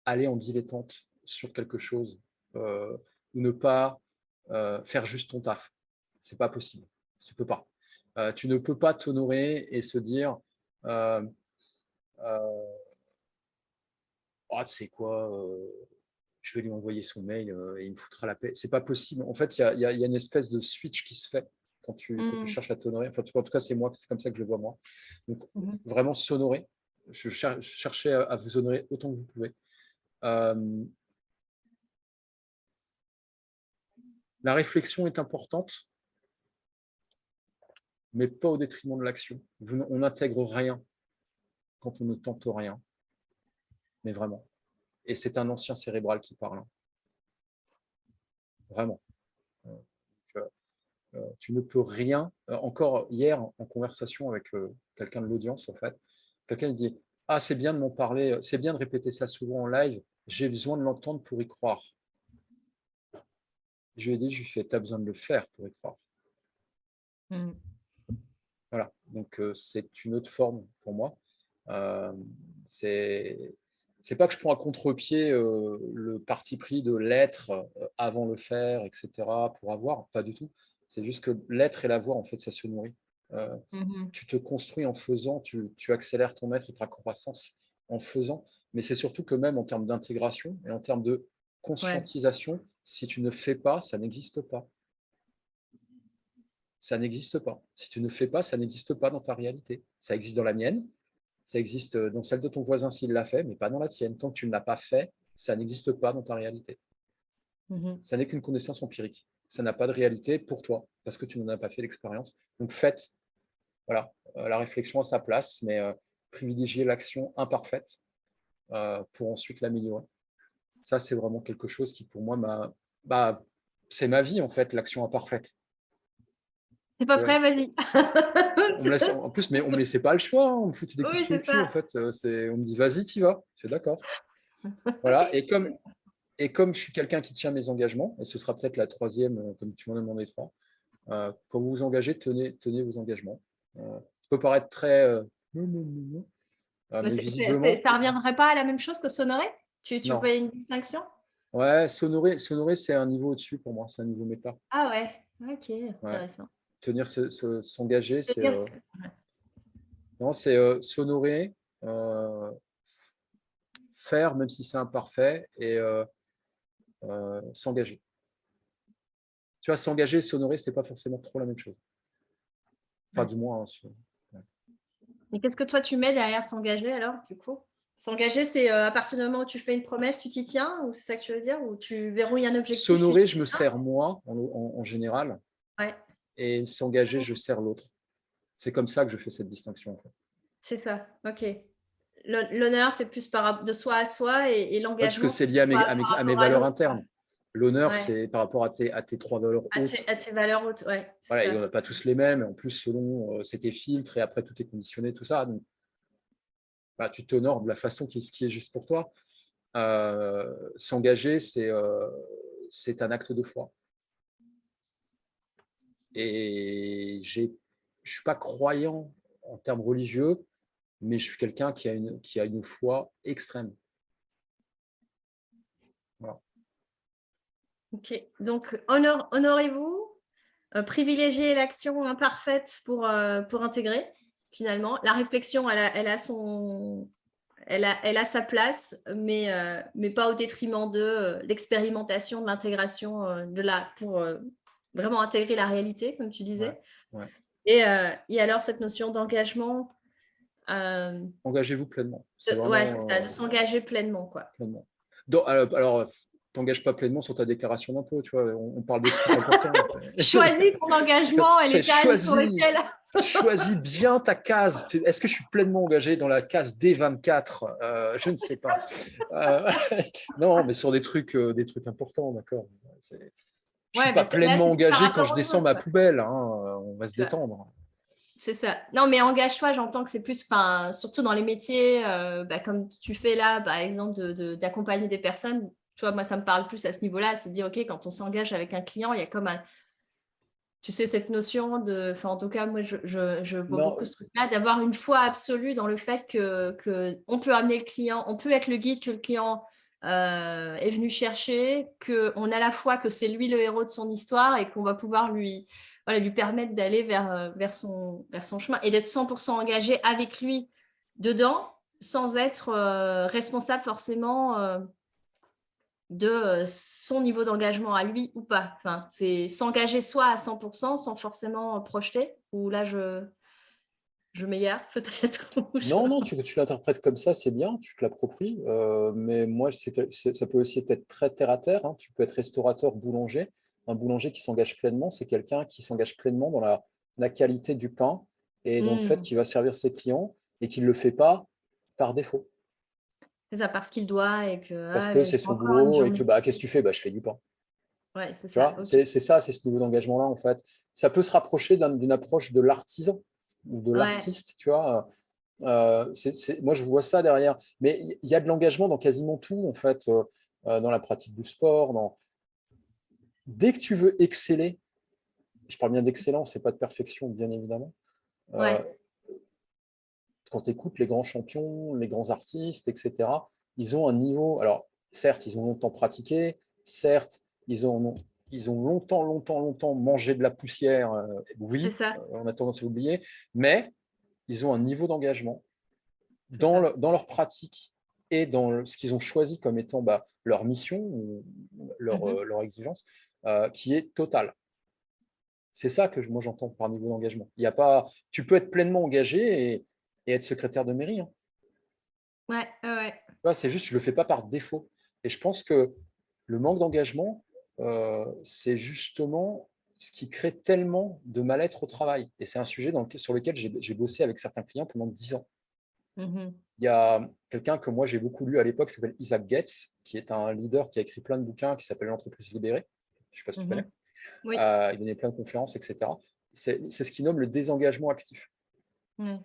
aller en dilettante sur quelque chose ou ne pas faire juste ton taf. C'est pas possible. Tu peux pas. Tu ne peux pas t'honorer et se dire euh, oh, tu sais quoi, je vais lui envoyer son mail et il me foutra la paix. C'est pas possible. En fait, il y a une espèce de switch qui se fait quand tu Mmh. cherches à t'honorer. Enfin, en tout cas, c'est moi, c'est comme ça que je le vois moi. Donc, Mmh. vraiment s'honorer. Cherchez à vous honorer autant que vous pouvez. Euh, la réflexion est importante, mais pas au détriment de l'action. On n'intègre rien quand on ne tente rien, mais vraiment. Et c'est un ancien cérébral qui parle, hein. Vraiment. tu ne peux rien. Encore hier, en conversation avec quelqu'un de l'audience, en fait, quelqu'un il dit « Ah, c'est bien de m'en parler, c'est bien de répéter ça souvent en live, j'ai besoin de l'entendre pour y croire. » Je lui ai dit, je lui ai fait « Tu as besoin de le faire pour y croire. » Mm. Voilà, donc c'est une autre forme pour moi. C'est pas que je prends à contre-pied le parti pris de l'être avant le faire, etc., pour avoir, pas du tout. C'est juste que l'être et l'avoir, en fait, ça se nourrit. Mhm. Tu te construis en faisant, tu accélères ton être et ta croissance en faisant, mais c'est surtout que même en termes d'intégration et en termes de Ouais. conscientisation, si tu ne fais pas, ça n'existe pas. Ça n'existe pas. Si tu ne fais pas, ça n'existe pas dans ta réalité. Ça existe dans la mienne, ça existe dans celle de ton voisin s'il l'a fait, mais pas dans la tienne. Tant que tu ne l'as pas fait, ça n'existe pas dans ta réalité. Mhm. Ça n'est qu'une connaissance empirique. Ça n'a pas de réalité pour toi, parce que tu n'en as pas fait l'expérience. Donc faites, voilà, la réflexion à sa place, mais privilégiez l'action imparfaite pour ensuite l'améliorer. Ça, c'est vraiment quelque chose qui, pour moi, c'est ma vie, en fait, l'action imparfaite. T'es pas prêt, vas-y. En plus, mais on me laissait pas le choix, hein, on me foutait des coups de Oui, pied au c'est cul, en ça. fait. On me dit, vas-y, t'y vas. C'est d'accord. Voilà. Et comme je suis quelqu'un qui tient mes engagements, et ce sera peut-être la troisième, comme tu m'en as demandé trois, quand vous vous engagez, tenez vos engagements. Ça peut paraître très non, non, non, non. Mais Mais visiblement, ça reviendrait pas à la même chose que s'honorer? Tu non. fais une distinction? Ouais, s'honorer, c'est un niveau au-dessus pour moi, c'est un niveau méta. Ah ouais, ok, Ouais. intéressant. S'engager, c'est C'est-à-dire non, c'est s'honorer, euh, faire, même si c'est imparfait, et s'engager. Tu vois, s'engager et s'honorer, c'est pas forcément trop la même chose. Enfin, ouais. du moins, ouais. Et qu'est-ce que toi tu mets derrière s'engager alors, du coup? S'engager, c'est à partir du moment où tu fais une promesse, tu t'y tiens, ou c'est ça que tu veux dire? Ou tu verrouilles un objectif, tu t'y S'honorer, je me tiens? sers moi en général, Ouais, et s'engager, je sers l'autre. C'est comme ça que je fais cette distinction. En fait. c'est ça, ok. L'honneur, c'est plus de soi à soi, et Ouais, parce que l'engagement, c'est c'est lié à quoi, mes, par à mes rapport à valeurs l'autre, quoi. internes. L'honneur, Ouais, c'est par rapport à tes trois valeurs hautes. à tes valeurs hautes, ouais, c'est Voilà, et on ça. n'a pas tous les mêmes. En plus, selon c'est tes filtres, et après, tout est conditionné, tout ça. Donc, voilà, tu t'honores de la façon qui est juste pour toi. S'engager, c'est un acte de foi. Et je ne suis pas croyant en termes religieux, mais je suis quelqu'un qui a une foi extrême. Voilà. Ok, donc honorez-vous, privilégiez l'action imparfaite pour intégrer, finalement. La réflexion, elle a sa place, mais pas au détriment de l'expérimentation, de l'intégration, pour vraiment intégrer la réalité, comme tu Ouais, disais. ouais. Et alors, cette notion d'engagement, Engagez-vous pleinement. C'est ouais, c'est ça, de vraiment s'engager pleinement, quoi. pleinement. Donc, alors t'engages pas pleinement sur ta déclaration d'impôt, tu vois. On parle de trucs importants. Choisis ton engagement et les cases sur Choisis, lesquelles. choisis bien ta case. Est-ce que je suis pleinement engagé dans la case D24 Je ne sais pas. Euh, non, mais sur des trucs importants, d'accord. Je ne suis Ouais, pas mais là, pleinement c'est plus par engagé quand rapport je aux descends autres, ma quoi. poubelle. Hein. On va se C'est ça. détendre. C'est ça. Non, mais engage-toi, j'entends que c'est plus, surtout dans les métiers, comme tu fais là, par exemple, d'accompagner des personnes. Tu vois, moi, ça me parle plus à ce niveau-là. C'est de dire, OK, quand on s'engage avec un client, il y a comme tu sais, cette notion en tout cas, moi, je vois beaucoup Non, ce truc-là, d'avoir une foi absolue dans le fait que on peut amener le client, on peut être le guide que le client est venu chercher, qu'on a la foi que c'est lui le héros de son histoire et qu'on va pouvoir lui permettre d'aller vers son chemin et d'être 100% engagé avec lui dedans, sans être responsable forcément de son niveau d'engagement à lui ou pas. Enfin, c'est s'engager soi à 100% sans forcément projeter, ou là je m'égare peut-être. non, tu l'interprètes comme ça, c'est bien, tu te l'appropries. Mais moi, ça peut aussi être très terre à terre. Hein. Tu peux être restaurateur, boulanger. Un boulanger qui s'engage pleinement, c'est quelqu'un qui s'engage pleinement dans la qualité du pain et dans le fait Hmm. qu'il va servir ses clients et qu'il ne le fait pas par défaut. C'est ça, parce qu'il doit et que Parce que j'ai c'est son encore une boulot et journée. que qu'est-ce que tu fais? Je fais du pain. Ouais, c'est Tu ça. vois, Ok. c'est ça, c'est ce niveau d'engagement-là, en fait. Ça peut se rapprocher d'une approche de l'artisan ou de Ouais, l'artiste, tu vois. Moi, je vois ça derrière. Mais il y a de l'engagement dans quasiment tout, en fait, dans la pratique du sport. Dès que tu veux exceller, je parle bien d'excellence, c'est pas de perfection, bien évidemment. Euh, ouais. Quand tu écoutes les grands champions, les grands artistes, etc., ils ont un niveau. Alors, certes, ils ont longtemps pratiqué, certes, ils ont longtemps, longtemps, longtemps mangé de la poussière, C'est oui, ça. on a tendance à l'oublier, mais ils ont un niveau d'engagement C'est ça. dans leur pratique et dans ce qu'ils ont choisi comme étant leur mission ou Mhm. leur exigence, qui est totale. C'est ça que moi j'entends par niveau d'engagement. Il y a pas, tu peux être pleinement engagé et être secrétaire de mairie, hein. Ouais, ouais, ouais. C'est juste, je ne le fais pas par défaut. Et je pense que le manque d'engagement, c'est justement ce qui crée tellement de mal-être au travail. Et c'est un sujet sur lequel j'ai bossé avec certains clients pendant 10 ans. Mhm. Il y a quelqu'un que moi j'ai beaucoup lu à l'époque, qui s'appelle Isaac Getz, qui est un leader qui a écrit plein de bouquins, qui s'appelle L'entreprise libérée. Je ne sais pas si tu connais. Mhm. Oui. Il donnait plein de conférences, etc. C'est ce qu'il nomme le désengagement actif. Ouais.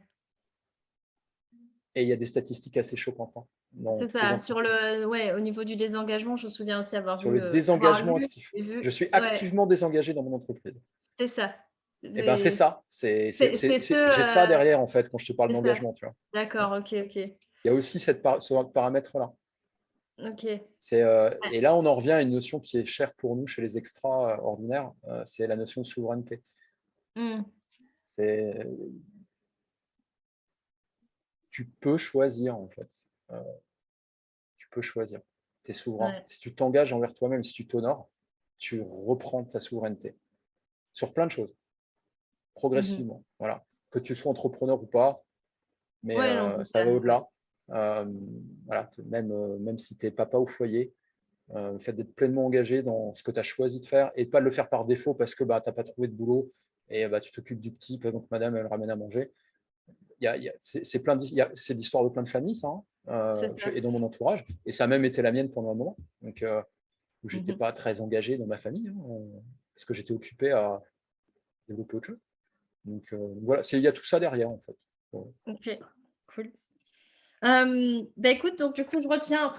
Et il y a des statistiques assez choquantes, hein, dans C'est toutes les ça. Sur entreprises. le, ouais, au niveau du désengagement, je me souviens aussi Sur le avoir désengagement lu actif. et Je vu. suis Ouais, activement désengagé dans mon entreprise. c'est ça. Et ben c'est C'est ça. c'est ce. J'ai ça derrière, en fait, quand je te parle C'est ça. d'engagement. Tu vois. D'accord. Ok. Ok. Il y a aussi ce paramètre-là. Ok. Et là, on en revient à une notion qui est chère pour nous chez les extraordinaires, c'est la notion de souveraineté. Hmm. C'est, tu peux choisir, en fait. Euh, Tu peux choisir. Tu es souverain. Ouais. Si tu t'engages envers toi-même, si tu t'honores, tu reprends ta souveraineté sur plein de choses, Mhm. progressivement. Voilà. Que tu sois entrepreneur ou pas, mais Ouais, non, c'est ça ça. va Ouais. au-delà. Voilà. Même si tu es papa au foyer, le fait d'être pleinement engagé dans ce que tu as choisi de faire et pas de le faire par défaut parce que tu n'as pas trouvé de boulot et tu t'occupes du petit, donc madame, elle ramène à manger. C'est l'histoire de plein de familles, ça, hein, C'est ça. et dans mon entourage. Et ça a même été la mienne pendant un moment. Donc, où j'étais Mhm. pas très engagé dans ma famille, hein, parce que j'étais occupé à développer autre chose. Donc voilà, il y a tout ça derrière, en fait. Voilà. Ok. Cool. Bah, écoute, donc du coup, je retiens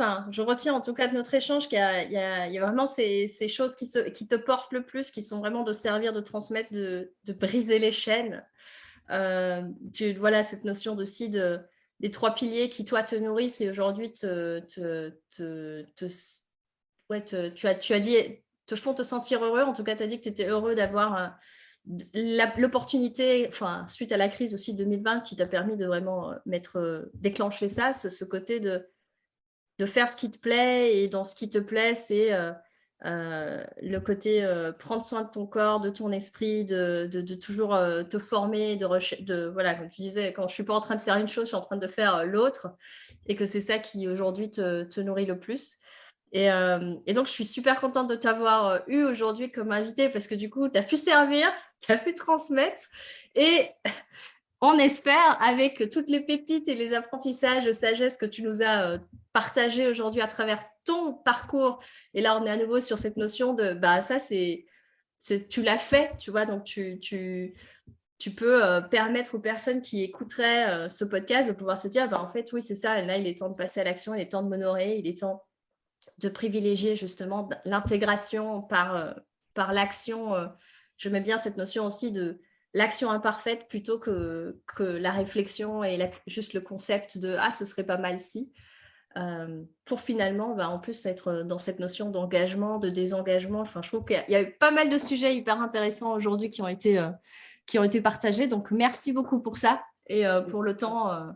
en tout cas de notre échange il y a vraiment ces choses qui te portent le plus, qui sont vraiment de servir, de transmettre, de briser les chaînes. Voilà, cette notion aussi des trois piliers qui, toi, te nourrissent et aujourd'hui ouais, tu as dit, te font te sentir heureux. En tout cas, tu as dit que tu étais heureux d'avoir l'opportunité, enfin, suite à la crise aussi 2020, qui t'a permis de vraiment déclencher ça, ce côté de faire ce qui te plaît. Et dans ce qui te plaît, c'est le côté prendre soin de ton corps, de ton esprit, de toujours te former, voilà, comme tu disais, quand je suis pas en train de faire une chose, je suis en train de faire l'autre, et que c'est ça qui aujourd'hui te nourrit le plus. Et donc, je suis super contente de t'avoir eu aujourd'hui comme invité parce que du coup, tu as pu servir, tu as pu transmettre. Et on espère, avec toutes les pépites et les apprentissages de sagesse que tu nous as partagés aujourd'hui à travers ton parcours. Et là, on est à nouveau sur cette notion de, ça, tu l'as fait, tu vois, donc tu peux permettre aux personnes qui écouteraient ce podcast de pouvoir se dire, en fait, oui, c'est ça, là, il est temps de passer à l'action, il est temps de m'honorer, il est temps de privilégier justement l'intégration par l'action. Je mets bien cette notion aussi de l'action imparfaite plutôt que la réflexion et juste le concept de « ah, ce serait pas mal si ». Pour finalement, en plus, être dans cette notion d'engagement, de désengagement. Enfin, je trouve qu'il y a eu pas mal de sujets hyper intéressants aujourd'hui qui ont été partagés. Donc, merci beaucoup pour ça et pour le temps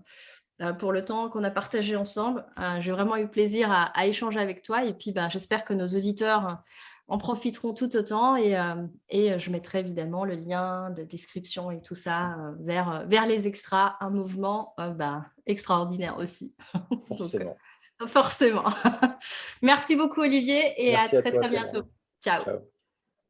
qu'on a partagé ensemble. J'ai vraiment eu plaisir à échanger avec toi. Et puis, j'espère que nos auditeurs en profiteront tout autant. Et je mettrai évidemment le lien de description et tout ça vers les extras, un mouvement extraordinaire aussi. Donc, Forcément. forcément. Merci beaucoup, Olivier, et à Merci à très, toi, très Céline. bientôt. Ciao. Ciao.